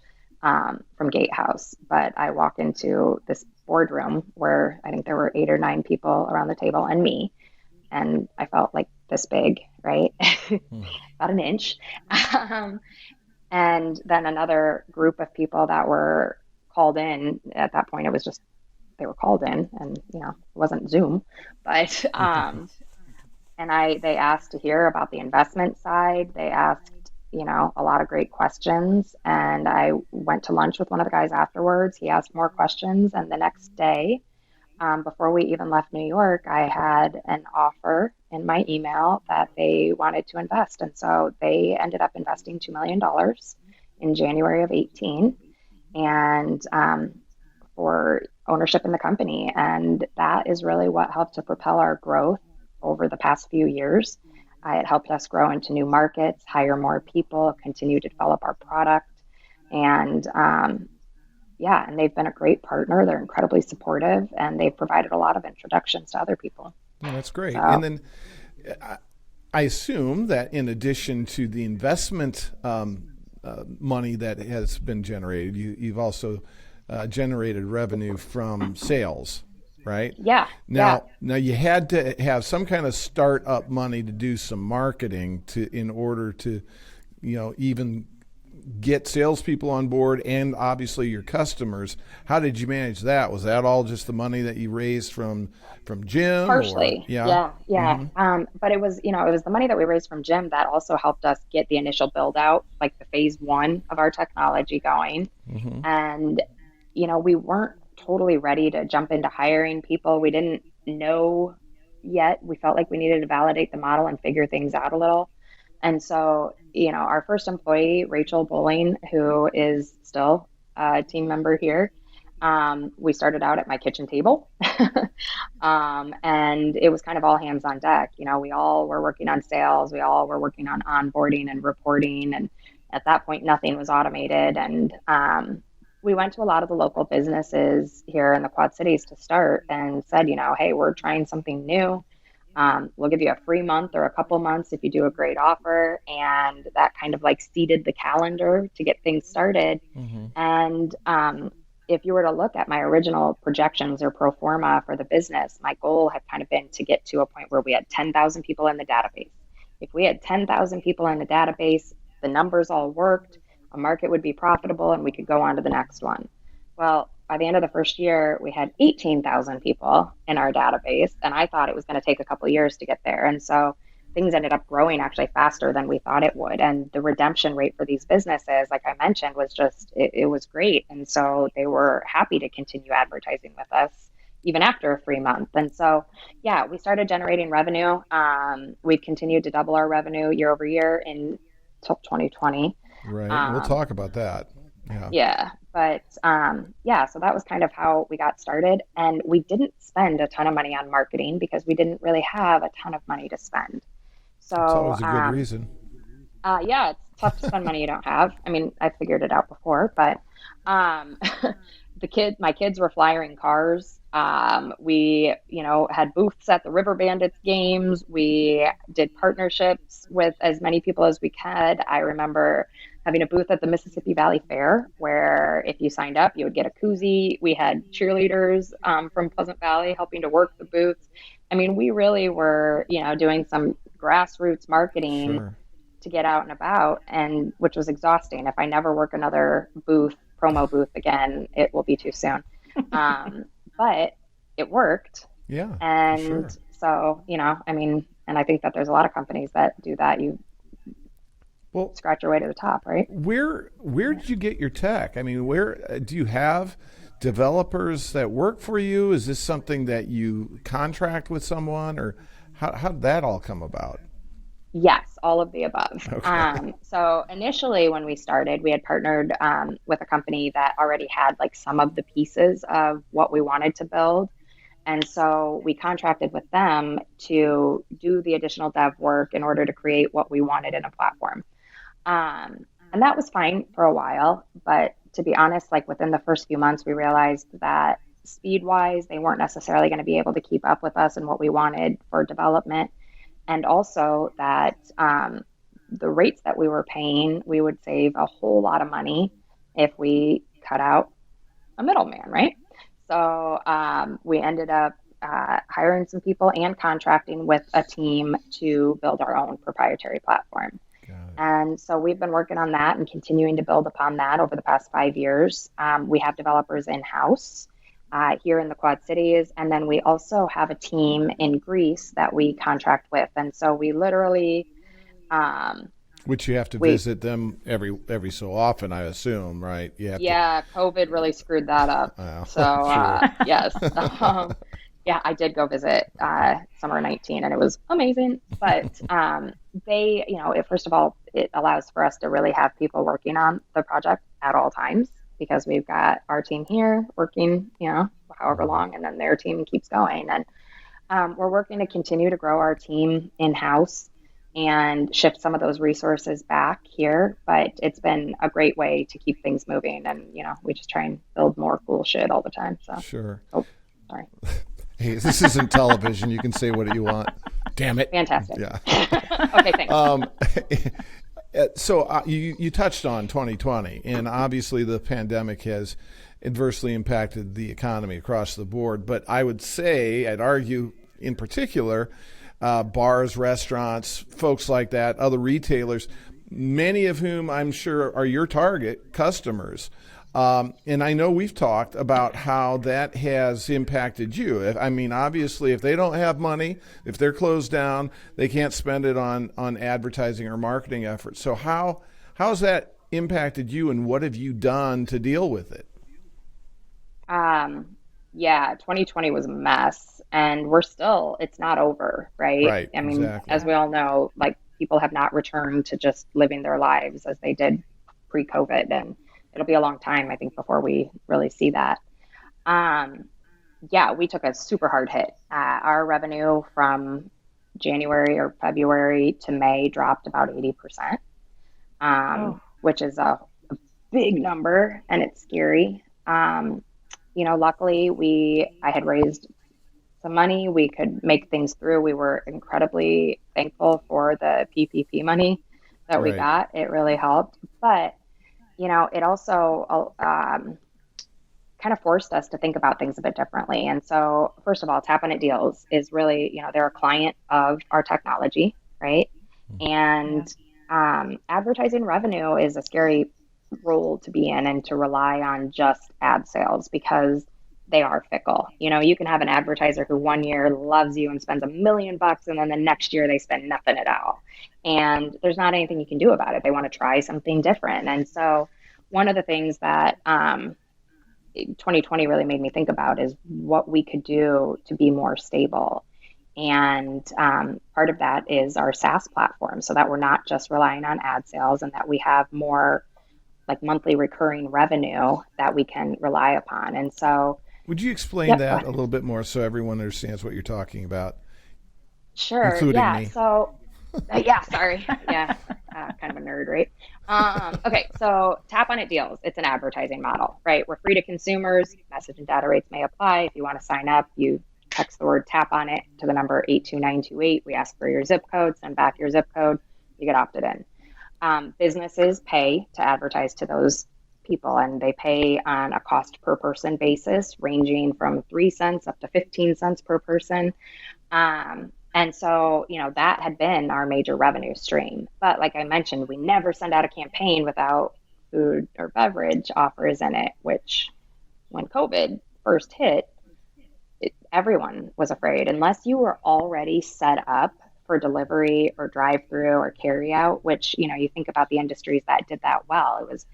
from Gatehouse. But I walk into this boardroom where I think there were 8 or 9 people around the table and me. And I felt like this big, right? About an inch. And then another group of people that were called in. At that point, it was just, they were called in, and, it wasn't Zoom. But they asked to hear about the investment side. They asked, a lot of great questions. And I went to lunch with one of the guys afterwards. He asked more questions. And the next day, before we even left New York, I had an offer in my email that they wanted to invest. And so they ended up investing $2 million in January of 18, and for ownership in the company. And that is really what helped to propel our growth over the past few years. It helped us grow into new markets, hire more people, continue to develop our product. And and they've been a great partner. They're incredibly supportive, and they've provided a lot of introductions to other people. Well, that's great. So, And then I assume that in addition to the investment money that has been generated, you've also generated revenue from sales, right? yeah. Now you had to have some kind of startup money to do some marketing in order to, even get salespeople on board and obviously your customers. How did you manage that? Was that all just the money that you raised from Jim? Partially. Yeah. Mm-hmm. But it was the money that we raised from Jim that also helped us get the initial build out, like the phase 1 of our technology going. Mm-hmm. And, we weren't totally ready to jump into hiring people. We didn't know yet. We felt like we needed to validate the model and figure things out a little. And so, our first employee, Rachel Bowling, who is still a team member here, we started out at my kitchen table. And it was kind of all hands on deck. We all were working on sales. We all were working on onboarding and reporting. And at that point, nothing was automated. And we went to a lot of the local businesses here in the Quad Cities to start and said, hey, we're trying something new. We'll give you a free month or a couple months if you do a great offer. And that kind of like seeded the calendar to get things started. Mm-hmm. And if you were to look at my original projections or pro forma for the business, my goal had kind of been to get to a point where we had 10,000 people in the database, if we had 10,000 people in the database, the numbers all worked, a market would be profitable, and we could go on to the next one. Well, by the end of the first year, we had 18,000 people in our database, and I thought it was going to take a couple of years to get there. And so things ended up growing actually faster than we thought it would. And the redemption rate for these businesses, like I mentioned, was just, it was great. And so they were happy to continue advertising with us even after a free month. And so, yeah, we started generating revenue. We continued to double our revenue year over year until 2020. Right. We'll talk about that. Yeah. Yeah. But yeah, so that was kind of how we got started. And we didn't spend a ton of money on marketing because we didn't really have a ton of money to spend. So It's always a good reason. yeah, it's tough to spend money you don't have. I mean, I figured it out before, but my kids were flyering cars. We, had booths at the River Bandits games. We did partnerships with as many people as we could. I remember having a booth at the Mississippi Valley Fair where if you signed up, you would get a koozie. We had cheerleaders from Pleasant Valley helping to work the booths. I mean, we really were, doing some grassroots marketing Sure. to get out and about, and which was exhausting. If I never work another promo booth again, it will be too soon. But it worked. Yeah. And sure. so, and I think that there's a lot of companies that do that. You Well, scratch your way to the top, right? where did you get your tech? I mean, where do you have developers that work for you? Is this something that you contract with someone, or how did that all come about? Yes, all of the above. Okay. So initially when we started, we had partnered with a company that already had like some of the pieces of what we wanted to build. And so we contracted with them to do the additional dev work in order to create what we wanted in a platform. And that was fine for a while, but to be honest, like within the first few months, we realized that speed wise, they weren't necessarily going to be able to keep up with us and what we wanted for development. And also that the rates that we were paying, we would save a whole lot of money if we cut out a middleman, right? So we ended up hiring some people and contracting with a team to build our own proprietary platform. Got it. And so we've been working on that and continuing to build upon that over the past 5 years. We have developers in-house here in the Quad Cities, and then we also have a team in Greece that we contract with. And so we literally, Which you have to visit them every so often, I assume, right? You have yeah, COVID really screwed that up. So sure. yes, yeah, I did go visit summer 19, and it was amazing. But first of all, it allows for us to really have people working on the project at all times because we've got our team here working, however long, and then their team keeps going. And we're working to continue to grow our team in-house and shift some of those resources back here. But it's been a great way to keep things moving. And, we just try and build more cool shit all the time. So, Sure. oh, sorry. Hey, this isn't television. You can say what you want. Damn it. Fantastic. Yeah. Okay, thanks. So you touched on 2020, and obviously the pandemic has adversely impacted the economy across the board. But I'd argue in particular, bars, restaurants, folks like that, other retailers, many of whom I'm sure are your target customers. And I know we've talked about how that has impacted you. I mean, obviously, if they don't have money, if they're closed down, they can't spend it on advertising or marketing efforts. So how's that impacted you, and what have you done to deal with it? Yeah, 2020 was a mess, and it's not over, right? Right, I mean, exactly. as we all know, like people have not returned to just living their lives as they did pre-COVID, and it'll be a long time, I think, before we really see that. Yeah, we took a super hard hit. Our revenue from January or February to May dropped about 80%, which is a big number, and it's scary. Luckily I had raised some money. We could make things through. We were incredibly thankful for the PPP money that we Right. got. It really helped. But, it also kind of forced us to think about things a bit differently. And so, first of all, TapOnIt Deals is really, they're a client of our technology, right? And advertising revenue is a scary role to be in and to rely on just ad sales because they are fickle. You can have an advertiser who one year loves you and spends $1 million, and then the next year they spend nothing at all. And there's not anything you can do about it. They want to try something different. And so one of the things that 2020 really made me think about is what we could do to be more stable. And part of that is our SaaS platform, so that we're not just relying on ad sales and that we have more like monthly recurring revenue that we can rely upon. And so, would you explain that a little bit more so everyone understands what you're talking about? Sure. Including Yeah. me. So, sorry. Yeah. Kind of a nerd, right? Okay. So TapOnIt deals, it's an advertising model, right? We're free to consumers. Message and data rates may apply. If you want to sign up, you text the word TapOnIt to the number 82928. We ask for your zip code, send back your zip code. You get opted in. Businesses pay to advertise to those people, and they pay on a cost per person basis, ranging from 3 cents up to 15 cents per person. And so, that had been our major revenue stream. But like I mentioned, we never send out a campaign without food or beverage offers in it, which when COVID first hit, everyone was afraid. Unless you were already set up for delivery or drive-through or carry-out, which, you think about the industries that did that well. It was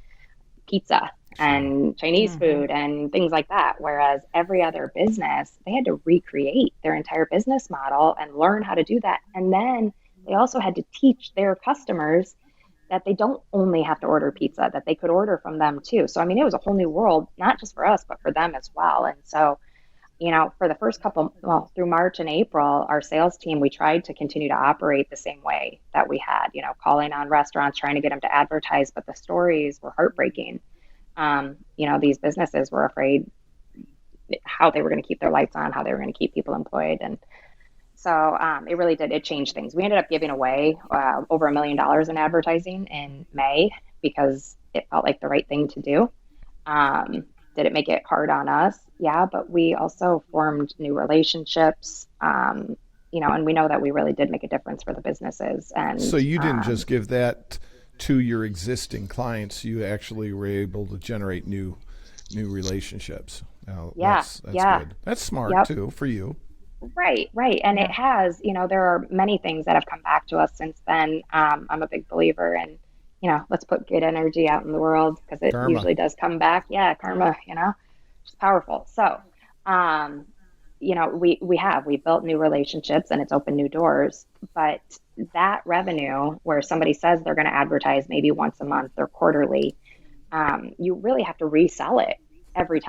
pizza and Chinese food and things like that. Whereas every other business, they had to recreate their entire business model and learn how to do that. And then they also had to teach their customers that they don't only have to order pizza, that they could order from them too. So, it was a whole new world, not just for us, but for them as well. And so, for the first through March and April, our sales team, we tried to continue to operate the same way that we had, calling on restaurants, trying to get them to advertise, but the stories were heartbreaking. These businesses were afraid how they were going to keep their lights on, how they were going to keep people employed. And so it really did, it changed things. We ended up giving away over $1 million in advertising in May because it felt like the right thing to do. Did it make it hard on us? Yeah, but we also formed new relationships, and we know that we really did make a difference for the businesses. And so you didn't just give that to your existing clients; you actually were able to generate new relationships. That's good. That's smart too for you. Right. And it has, there are many things that have come back to us since then. I'm a big believer in, let's put good energy out in the world because it usually does come back. Yeah, karma, it's powerful. So, we built new relationships and it's opened new doors. But that revenue where somebody says they're going to advertise maybe once a month or quarterly, you really have to resell it every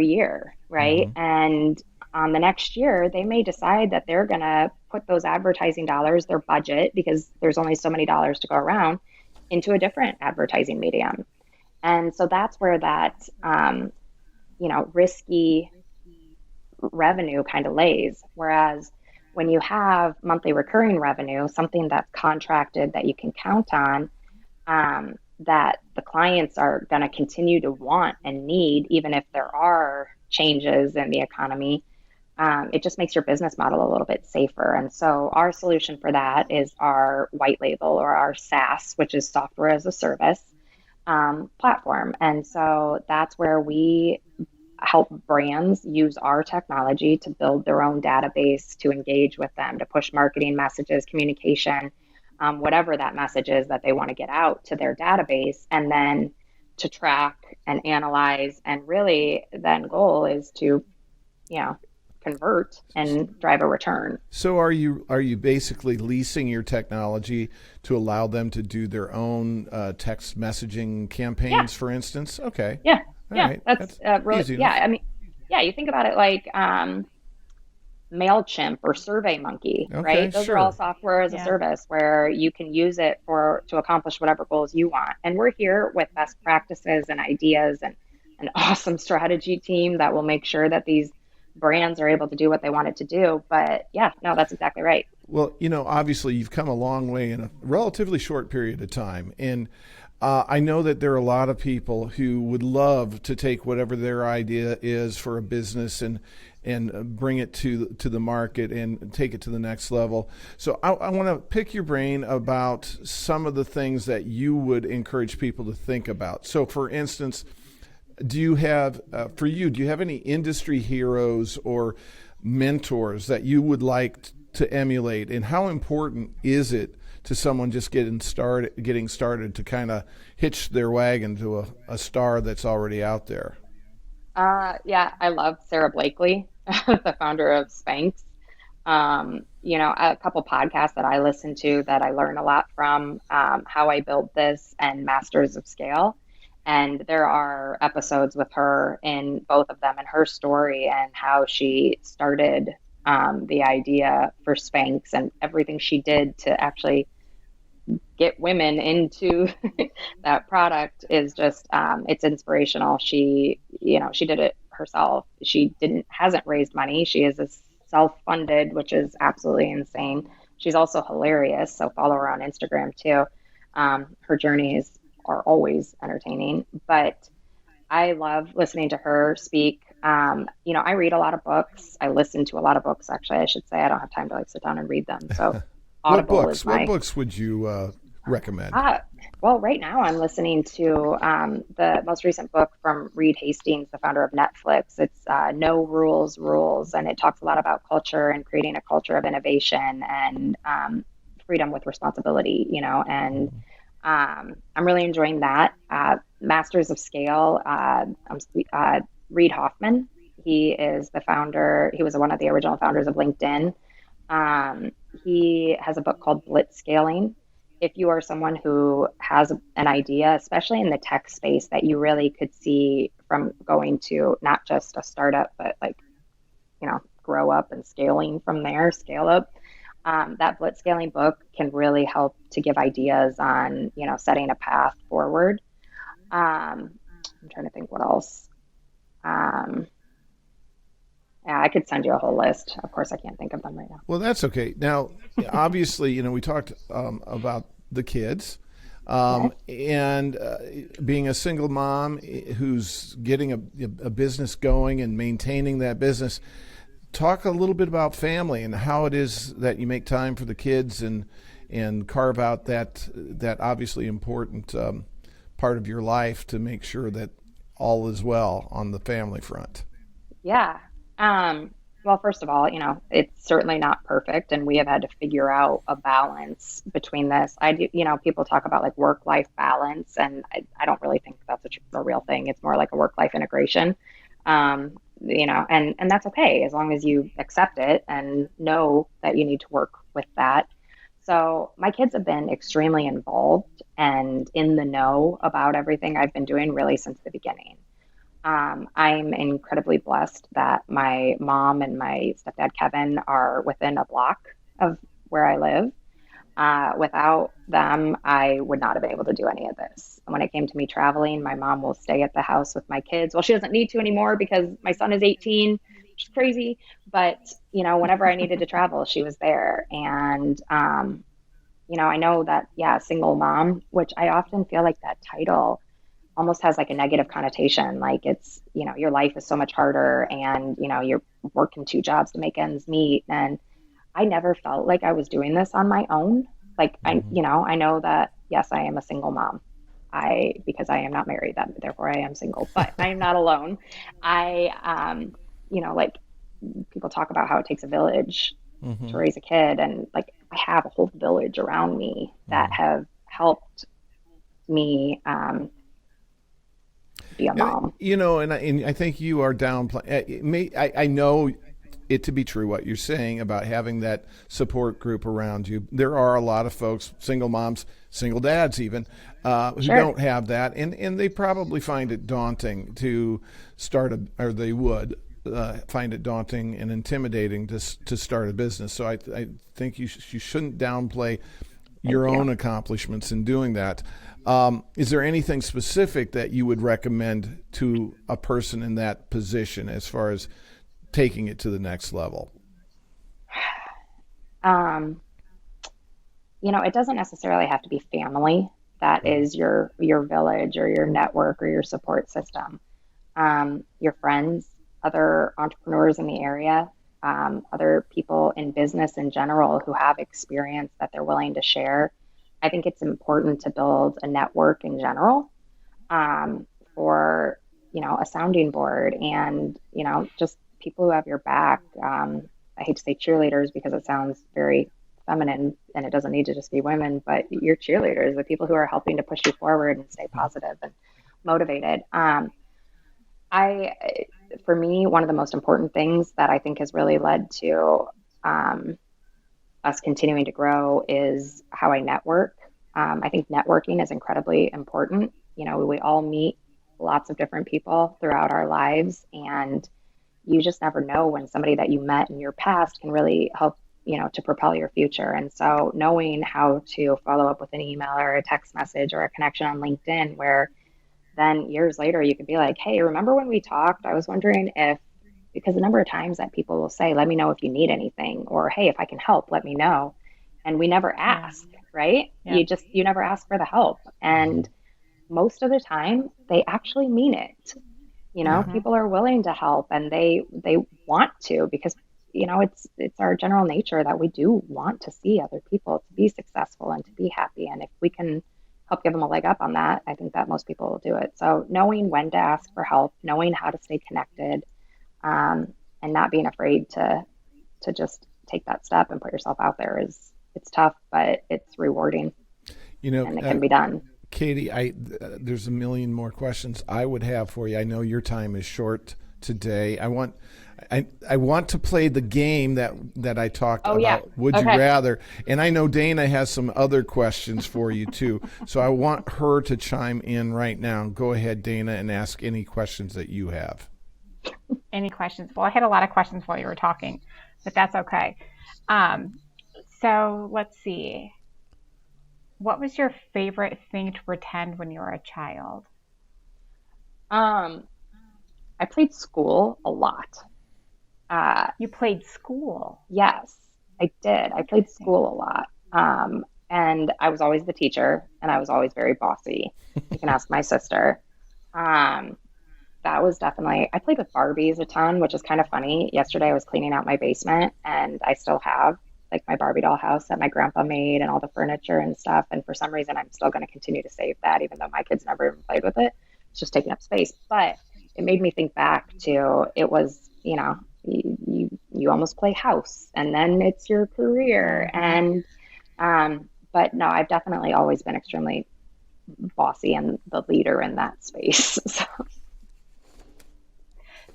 year, right? Mm-hmm. And on the next year, they may decide that they're going to put those advertising dollars, their budget, because there's only so many dollars to go around, into a different advertising medium. And so that's where that, risky revenue kind of lays. Whereas when you have monthly recurring revenue, something that's contracted that you can count on, that the clients are going to continue to want and need, even if there are changes in the economy, it just makes your business model a little bit safer. And so our solution for that is our white label or our SaaS, which is software as a service platform. And so that's where we help brands use our technology to build their own database, to engage with them, to push marketing messages, communication, whatever that message is that they want to get out to their database, and then to track and analyze. And really then goal is to, convert and drive a return. So are you basically leasing your technology to allow them to do their own text messaging campaigns, for instance? Okay. Yeah. All yeah. right. That's really, easy enough. You think about it like MailChimp or SurveyMonkey, right? Those are all software as a service where you can use it to accomplish whatever goals you want. And we're here with best practices and ideas and an awesome strategy team that will make sure that these brands are able to do what they wanted to do. But that's exactly right. Well, obviously you've come a long way in a relatively short period of time. And I know that there are a lot of people who would love to take whatever their idea is for a business and and bring it to the market and take it to the next level. So I want to pick your brain about some of the things that you would encourage people to think about. So, for instance, do you have any industry heroes or mentors that you would like to emulate, and how important is it to someone just getting started to kind of hitch their wagon to a star that's already out there? Yeah, I love Sarah Blakely, the founder of Spanx. A couple podcasts that I listen to that I learn a lot from, How I Built This and Masters of Scale. And there are episodes with her in both of them and her story and how she started the idea for Spanx and everything she did to actually get women into that product is just it's inspirational. She did it herself. She hasn't raised money. She is a self-funded, which is absolutely insane. She's also hilarious, so follow her on Instagram too. Her journeys are always entertaining, but I love listening to her speak. I read a lot of books. I listen to a lot of books, actually. I should say I don't have time to sit down and read them. So Audible is What books would you recommend? Well, right now I'm listening to the most recent book from Reed Hastings, the founder of Netflix. It's No Rules, Rules, and it talks a lot about culture and creating a culture of innovation and freedom with responsibility, and I'm really enjoying that. Masters of Scale, Reid Hoffman. He is the founder. He was one of the original founders of LinkedIn. He has a book called Blitzscaling. If you are someone who has an idea, especially in the tech space, that you really could see from going to not just a startup, but grow up and scaling from there, scale up. That Blitzscaling book can really help to give ideas on, setting a path forward. I'm trying to think what else. Yeah, I could send you a whole list. Of course, I can't think of them right now. Well, that's okay. Now, obviously, we talked about the kids and being a single mom who's getting a business going and maintaining that business. Talk a little bit about family and how it is that you make time for the kids and carve out that obviously important part of your life to make sure that all is well on the family front. Yeah. Well, first of all, it's certainly not perfect, and we have had to figure out a balance between this. I do, people talk about work-life balance, and I don't really think that's a real thing. It's more like a work-life integration, and that's okay as long as you accept it and know that you need to work with that. So my kids have been extremely involved and in the know about everything I've been doing really since the beginning. I'm incredibly blessed that my mom and my stepdad, Kevin, are within a block of where I live. Without them, I would not have been able to do any of this. When it came to me traveling, my mom will stay at the house with my kids. Well, she doesn't need to anymore because my son is 18, which is crazy. But, whenever I needed to travel, she was there. And, I know that, single mom, which I often feel like that title almost has a negative connotation. It's, your life is so much harder and, you're working two jobs to make ends meet. And I never felt like I was doing this on my own. I know that, yes, I am a single mom. Because I am not married, therefore I am single, but I am not alone. People talk about how it takes a village to raise a kid. And I have a whole village around me that have helped me, be a mom. And I think you are downplaying. I know it to be true what you're saying about having that support group around you. There are a lot of folks, single moms, single dads even, who don't have that, and they probably find it daunting to start or they would find it daunting and intimidating to start a business. So I think you shouldn't downplay your own accomplishments in doing that. Is there anything specific that you would recommend to a person in that position as far as taking it to the next level? It doesn't necessarily have to be family. That is your village or your network or your support system. Your friends, other entrepreneurs in the area, other people in business in general who have experience that they're willing to share. I think it's important to build a network in general, for, a sounding board and, just people who have your back. I hate to say cheerleaders because it sounds very feminine and it doesn't need to just be women, but your cheerleaders, the people who are helping to push you forward and stay positive and motivated. For me, one of the most important things that I think has really led to us continuing to grow is how I network. I think networking is incredibly important. We all meet lots of different people throughout our lives, and you just never know when somebody that you met in your past can really help, to propel your future. And so knowing how to follow up with an email or a text message or a connection on LinkedIn, where then years later you could be like, hey, remember when we talked? I was wondering if, because the number of times that people will say, let me know if you need anything, or hey, if I can help, let me know. And we never ask, right? Yeah. You never ask for the help. And most of the time they actually mean it. People are willing to help and they want to, because it's our general nature that we do want to see other people to be successful and to be happy. And if we can help give them a leg up on that, I think that most people will do it. So knowing when to ask for help, knowing how to stay connected, and not being afraid to just take that step and put yourself out there it's tough, but it's rewarding. And it can be done. Katie, there's a million more questions I would have for you. I know your time is short today. I want to play the game that I talked about. Yeah. Would you rather? And I know Dana has some other questions for you too. So I want her to chime in right now. Go ahead, Dana, and ask any questions that you have. Any questions? Well, I had a lot of questions while you were talking, but that's okay. So let's see. What was your favorite thing to pretend when you were a child? I played school a lot. You played school? Yes, I did. I played school a lot. And I was always the teacher, and I was always very bossy. You can ask my sister. That was definitely, I played with Barbies a ton, which is kind of funny. Yesterday I was cleaning out my basement, and I still have like my Barbie doll house that my grandpa made and all the furniture and stuff. And for some reason, I'm still going to continue to save that, even though my kids never even played with it. It's just taking up space. But it made me think back to, it was, you almost play house and then it's your career. And, but no, I've definitely always been extremely bossy and the leader in that space.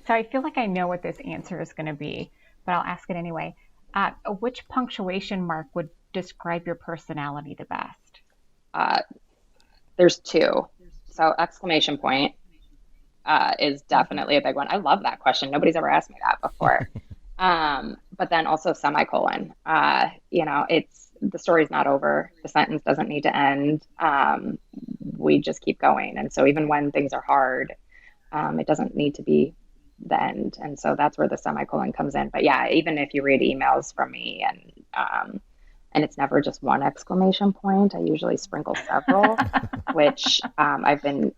So I feel like I know what this answer is going to be, but I'll ask it anyway. Which punctuation mark would describe your personality the best? There's two. So exclamation point is definitely a big one. I love that question. Nobody's ever asked me that before. But then also semicolon. It's the story's not over. The sentence doesn't need to end. We just keep going. And so even when things are hard, it doesn't need to be the end. And so that's where the semicolon comes in. But yeah, even if you read emails from me and it's never just one exclamation point, I usually sprinkle several, which I've been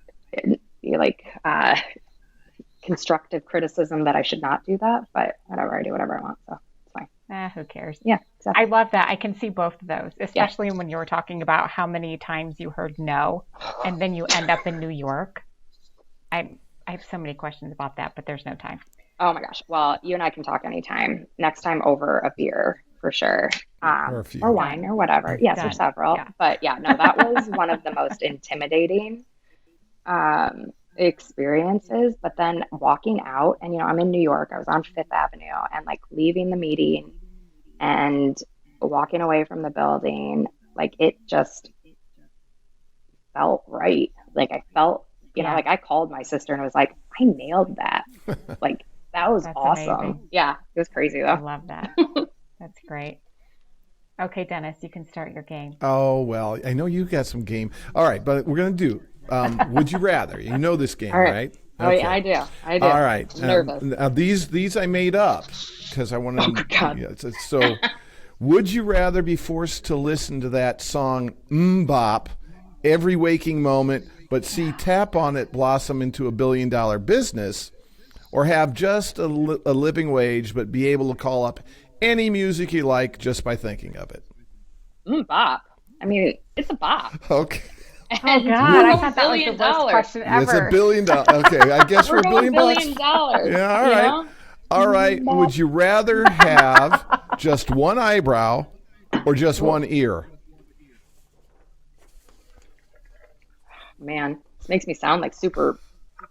constructive criticism that I should not do that, but whatever, I do whatever I want. So it's fine. Who cares? Yeah, exactly. I love that. I can see both of those, especially when you were talking about how many times you heard no, and then you end up in New York. I have so many questions about that, but there's no time. Oh my gosh. Well, you and I can talk anytime. Next time over a beer for sure. Or wine or whatever. Yes, or several. Yeah. But yeah, no, that was one of the most intimidating experiences. But then walking out and, I'm in New York, I was on Fifth Avenue and like leaving the meeting and walking away from the building, like it just felt right. Like I felt, like I called my sister and I was like, I nailed that. Like that was awesome. Amazing. Yeah, it was crazy though. I love that. That's great. Okay, Dennis, you can start your game. Oh, well, I know you got some game. All right, but we're going to do, would you rather? You know this game, right? Okay. Oh, yeah, I do. All right. I'm nervous. These I made up because I wanted to. God. So, would you rather be forced to listen to that song Bop every waking moment, but see TapOnIt blossom into $1 billion business, or have just a living wage, but be able to call up any music you like just by thinking of it? Bop. I mean, it's a bop. Okay. Oh God, I thought that was the $1 billion. worst question ever. It's $1 billion. Okay, I guess for $1 billion bucks. $1 billion. Yeah, all right. know? All right. Would you rather have just one eyebrow or just one ear? Man, this makes me sound like super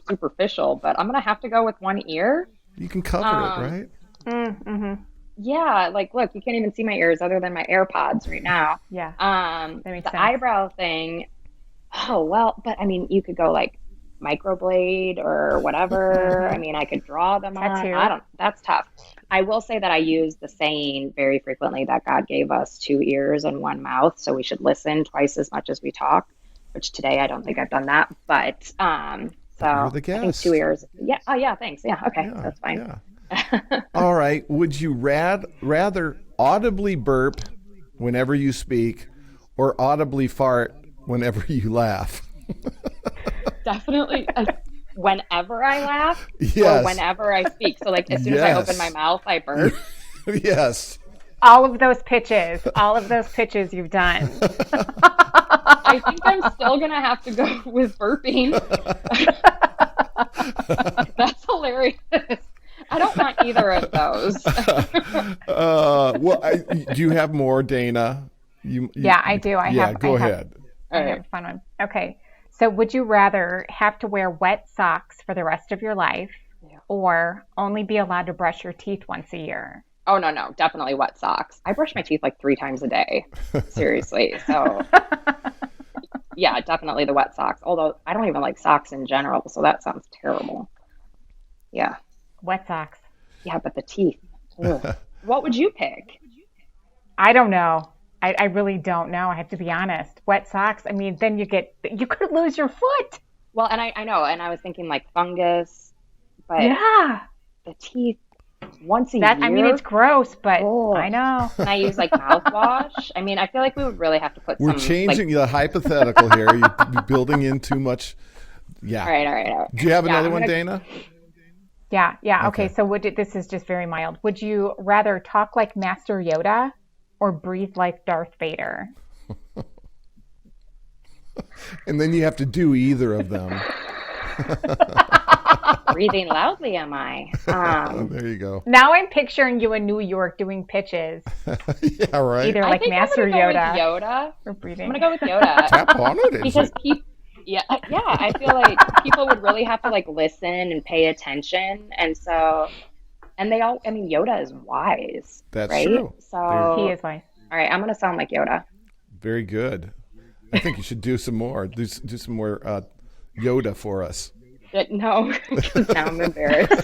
superficial, but I'm gonna have to go with one ear. You can cover it, right? Mm-hmm. Yeah, like look, you can't even see my ears other than my AirPods right now. Yeah. That makes the sense. eyebrow thing. Oh well, but I mean, you could go like microblade or whatever. I mean, I could draw them on. Tattoo. That's tough. I will say that I use the saying very frequently that God gave us 2 ears and 1 mouth, so we should listen twice as much as we talk. Which today I don't think I've done that, but so You're the I think guest. 2 ears. Yeah. Oh yeah. Thanks. Yeah. Okay. Yeah, That's fine. yeah. All right. Would you rather audibly burp whenever you speak or audibly fart whenever you laugh? Definitely. Whenever I laugh Yes. or whenever I speak. So like as soon as I open my mouth, I burp. Yes. All of those pitches you've done. I think I'm still going to have to go with burping. That's hilarious. I don't want either of those. Do you have more, Dana? Yeah, I do. Go ahead. I have a fun one. Okay. So would you rather have to wear wet socks for the rest of your life or only be allowed to brush your teeth once a year? Oh, no. Definitely wet socks. I brush my teeth like 3 times a day. Seriously. So, yeah, definitely the wet socks. Although I don't even like socks in general. So that sounds terrible. Yeah. Wet socks. Yeah, but the teeth. Ugh. What would you pick? I don't know. I really don't know. I have to be honest. Wet socks. I mean, then you could lose your foot. Well, and I know. And I was thinking like fungus. But yeah. The teeth. Once a year? I mean, it's gross, but I know. Can I use like mouthwash? I mean, I feel like we would really have to put We're changing the hypothetical here. You're building in too much. Yeah. All right. Do you have another one, Dana? Yeah. Okay. So this is just very mild. Would you rather talk like Master Yoda or breathe like Darth Vader? And then you have to do either of them. Breathing loudly, am I? There you go. Now I'm picturing you in New York doing pitches. Yeah, right. Either like Master Yoda or breathing. I'm gonna go with Yoda. TapOnIt. Because I feel like people would really have to like listen and pay attention, and so, and they all. I mean, Yoda is wise. That's right? true. So he is wise. All right, I'm gonna sound like Yoda. Very good. I think you should do some more. Do some more Yoda for us. No, because now I'm embarrassed.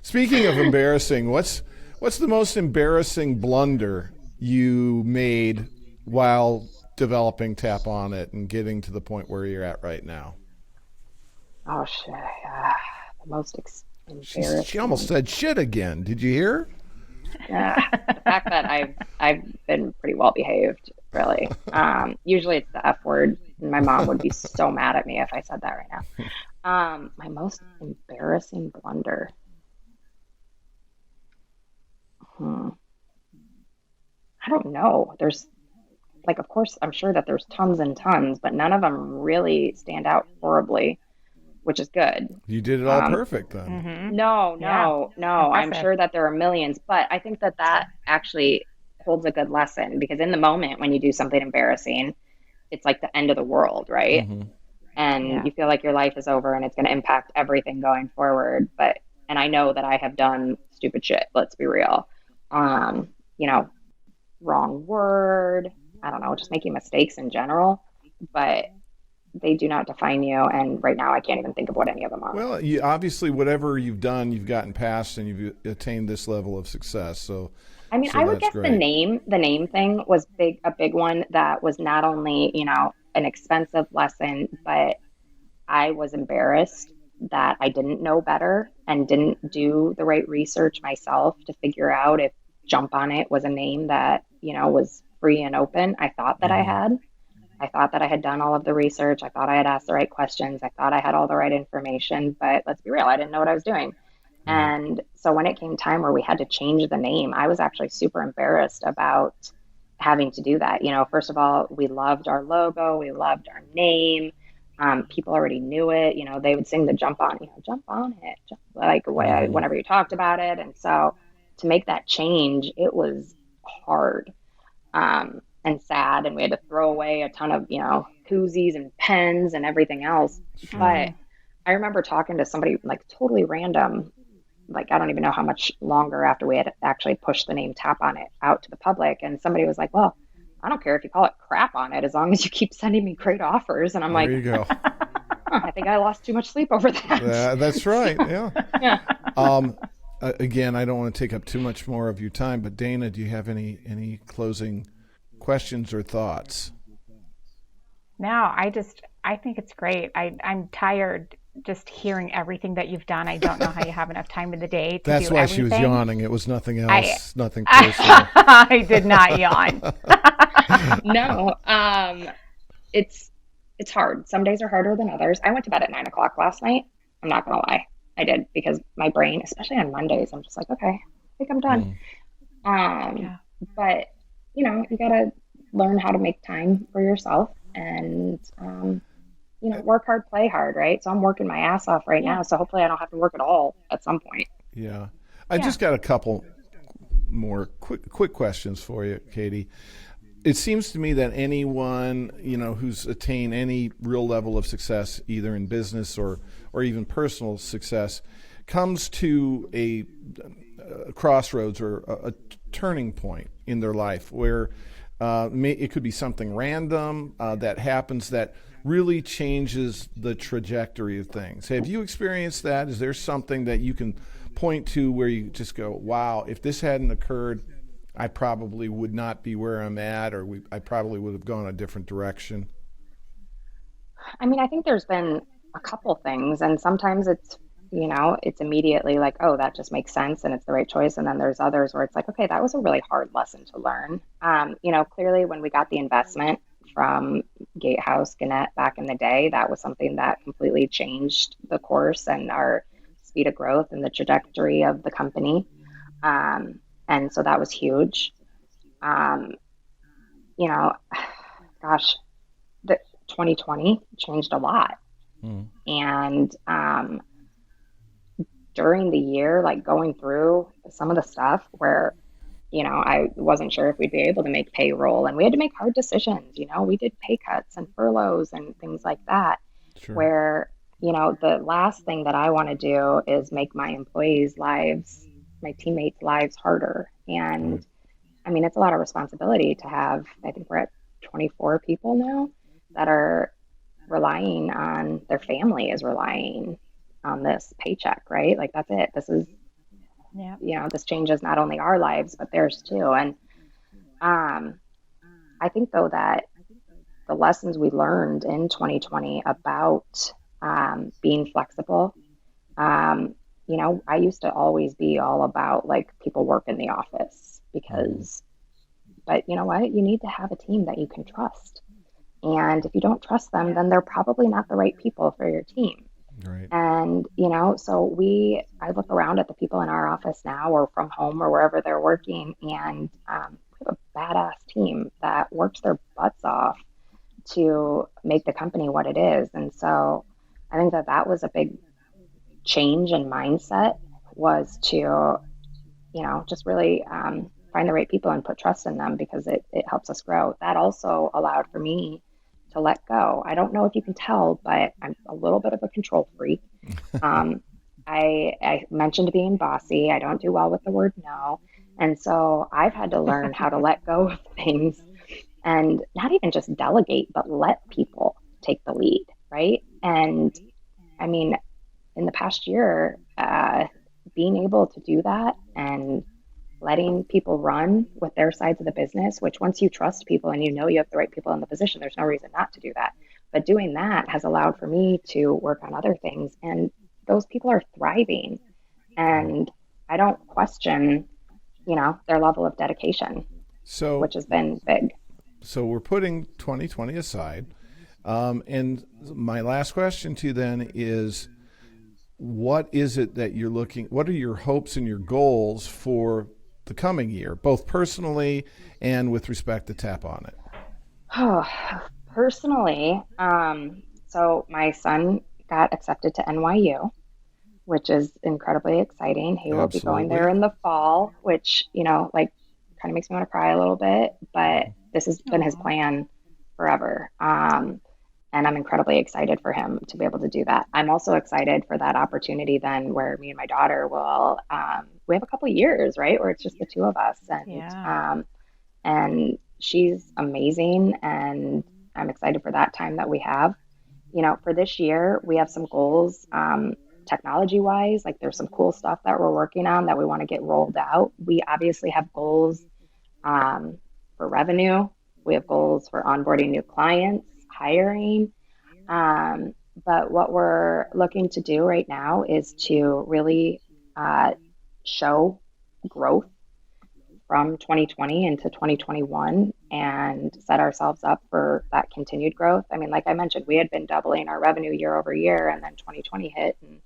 Speaking of embarrassing, what's the most embarrassing blunder you made while developing TapOnIt and getting to the point where you're at right now? Oh shit! The most embarrassing. She almost said shit again. Did you hear? The fact that I've been pretty well behaved, really. Usually it's the F word. My mom would be so mad at me if I said that right now. My most embarrassing blunder. I don't know. There's like, of course, I'm sure that there's tons and tons, but none of them really stand out horribly, which is good. You did it all perfect then. Mm-hmm. No. Impressive. I'm sure that there are millions, but I think that actually holds a good lesson, because in the moment when you do something embarrassing, it's like the end of the world, right? Mm-hmm. And you feel like your life is over and it's going to impact everything going forward. And I know that I have done stupid shit. Let's be real. Wrong word. I don't know, just making mistakes in general, but they do not define you. And right now I can't even think of what any of them are. Well, obviously whatever you've done, you've gotten past and you've attained this level of success. So I mean, I would guess great. the name thing was a big one that was not only, an expensive lesson, but I was embarrassed that I didn't know better and didn't do the right research myself to figure out if Jump On It was a name that, was free and open. I thought that I had. I thought that I had done all of the research. I thought I had asked the right questions. I thought I had all the right information, but let's be real, I didn't know what I was doing. Right. And so when it came time where we had to change the name, I was actually super embarrassed about having to do that. First of all, we loved our logo, we loved our name. People already knew it. They would sing the jump on it, like Mm-hmm. whenever you talked about it. And so to make that change, it was hard and sad. And we had to throw away a ton of, koozies and pens and everything else. Sure. But I remember talking to somebody like totally random, like I don't even know how much longer after we had actually pushed the name Tap on It out to the public. And somebody was like, well, I don't care if you call it crap on it as long as you keep sending me great offers. And I'm There like, you go. I think I lost too much sleep over that. That's right. Yeah. Yeah. Again, I don't want to take up too much more of your time, but Dana, do you have any closing questions or thoughts? No, I think it's great. I'm tired just hearing everything that you've done. I don't know how you have enough time in the day to That's do why everything. she was yawning. It was nothing I, else, nothing personal. I did not yawn. No, it's hard. Some days are harder than others. I went to bed at 9 o'clock last night. I'm not gonna lie. I did because my brain, especially on Mondays, I'm just like, okay, I think I'm done. Mm, Um, Yeah. but you gotta learn how to make time for yourself and work hard, play hard, right? So I'm working my ass off right Yeah. now. So hopefully I don't have to work at all at some point. yeah. I Yeah. just got a couple more quick questions for you, Katie. It seems to me that anyone, who's attained any real level of success, either in business or even personal success, comes to a crossroads or a turning point in their life where it could be something random that happens that really changes the trajectory of things. Have you experienced that? Is there something that you can point to where you just go, wow, if this hadn't occurred, I probably would not be where I'm at, or I probably would have gone a different direction? I mean, I think there's been a couple things, and sometimes it's immediately like, oh, that just makes sense and it's the right choice. And then there's others where it's like, okay, that was a really hard lesson to learn. Clearly when we got the investment from Gatehouse Gannett back in the day, that was something that completely changed the course and our speed of growth and the trajectory of the company. And so that was huge. Um, you know, gosh, the 2020 changed a lot. Mm. And during the year, like going through some of the stuff where, I wasn't sure if we'd be able to make payroll and we had to make hard decisions. We did pay cuts and furloughs and things like that, Sure. where, the last thing that I want to do is make my employees' lives, my teammates' lives harder. Right. And I mean, it's a lot of responsibility to have, I think we're at 24 people now that are relying on their family is relying on this paycheck, right? Like that's it. This is, Yeah. this changes not only our lives, but theirs too. And um, I think though that the lessons we learned in 2020 about being flexible, I used to always be all about like people work in the office Mm. but you know what? You need to have a team that you can trust. And if you don't trust them, then they're probably not the right people for your team. Right. And, so I look around at the people in our office now or from home or wherever they're working, and we have a badass team that works their butts off to make the company what it is. And so I think that was a big change in mindset was to, just really find the right people and put trust in them because it helps us grow. That also allowed for me to let go. I don't know if you can tell, but I'm a little bit of a control freak. Um, I mentioned being bossy. I don't do well with the word no. And so I've had to learn how to let go of things and not even just delegate, but let people take the lead, right? And I mean, in the past year, being able to do that and letting people run with their sides of the business, which once you trust people and you have the right people in the position, there's no reason not to do that. But doing that has allowed for me to work on other things. And those people are thriving. Right. And I don't question, their level of dedication, So which has been big. So we're putting 2020 aside. And my last question to you then is, what is it that you're what are your hopes and your goals for the coming year, both personally and with respect to TapOnIt? Oh, personally, so my son got accepted to NYU, which is incredibly exciting. He will be going there Absolutely. in the fall, which, like kind of makes me want to cry a little bit, but this has been his Aw. plan forever. And I'm incredibly excited for him to be able to do that. I'm also excited for that opportunity then where me and my daughter will, we have a couple years, right, where it's just the two of us. Yeah. And she's amazing. And I'm excited for that time that we have. For this year, we have some goals, technology wise. Like there's some cool stuff that we're working on that we want to get rolled out. We obviously have goals for revenue. We have goals for onboarding new clients, hiring. But what we're looking to do right now is to really show growth from 2020 into 2021 and set ourselves up for that continued growth. I mean, like I mentioned, we had been doubling our revenue year over year, and then 2020 hit, and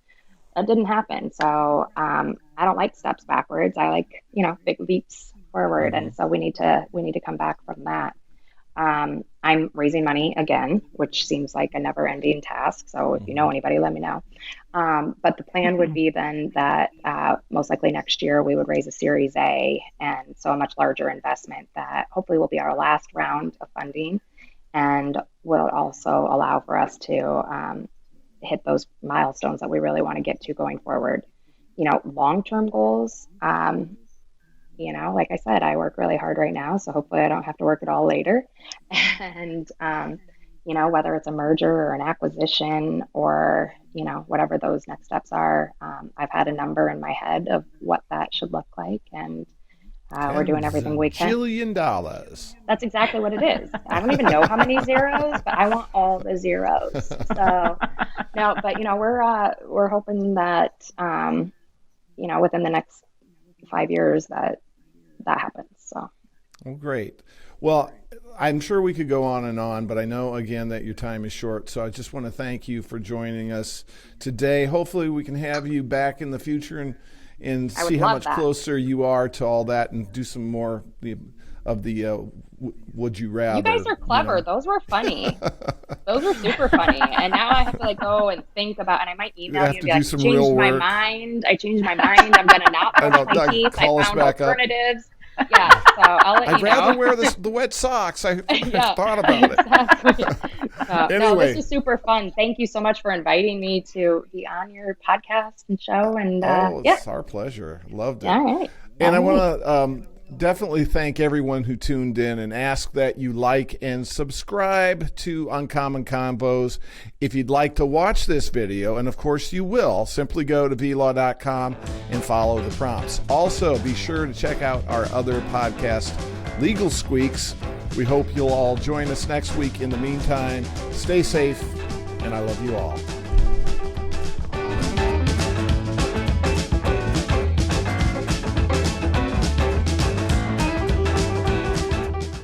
that didn't happen. So I don't like steps backwards. I like, big leaps forward. Mm-hmm. And so we need to come back from that. I'm raising money again, which seems like a never ending task. So if you know anybody, let me know. But the plan would be then that most likely next year we would raise a Series A, and so a much larger investment that hopefully will be our last round of funding and will also allow for us to hit those milestones that we really want to get to going forward. Long-term goals. Like I said, I work really hard right now, so hopefully I don't have to work at all later. And, whether it's a merger or an acquisition or, whatever those next steps are, I've had a number in my head of what that should look like. And we're doing everything we can. $10 zillion. That's exactly what it is. I don't even know how many zeros, but I want all the zeros. So, no, but, we're hoping that, within the next 5 years that happens. So, Well, great. Well, I'm sure we could go on, but I know again that your time is short. So I just want to thank you for joining us today. Hopefully we can have you back in the future and see how much closer you are to all that and do some more of the would you rather. You guys are clever. Those were funny. Those were super funny. And now I have to go and think about, and I might email you and be like, I changed my mind. I'm going to not brush my teeth. I found alternatives. Yeah, so I'll let you know. I'd rather wear the wet socks. I thought about it. Exactly. Anyway. No, this is super fun. Thank you so much for inviting me to be on your podcast and show. And it's our pleasure. Loved it. All right. And I want to definitely thank everyone who tuned in and ask that you like and subscribe to Uncommon Convos. If you'd like to watch this video, and of course you will, simply go to vlaw.com and follow the prompts. Also, be sure to check out our other podcast, Legal Squeaks. We hope you'll all join us next week. In the meantime, stay safe, and I love you all.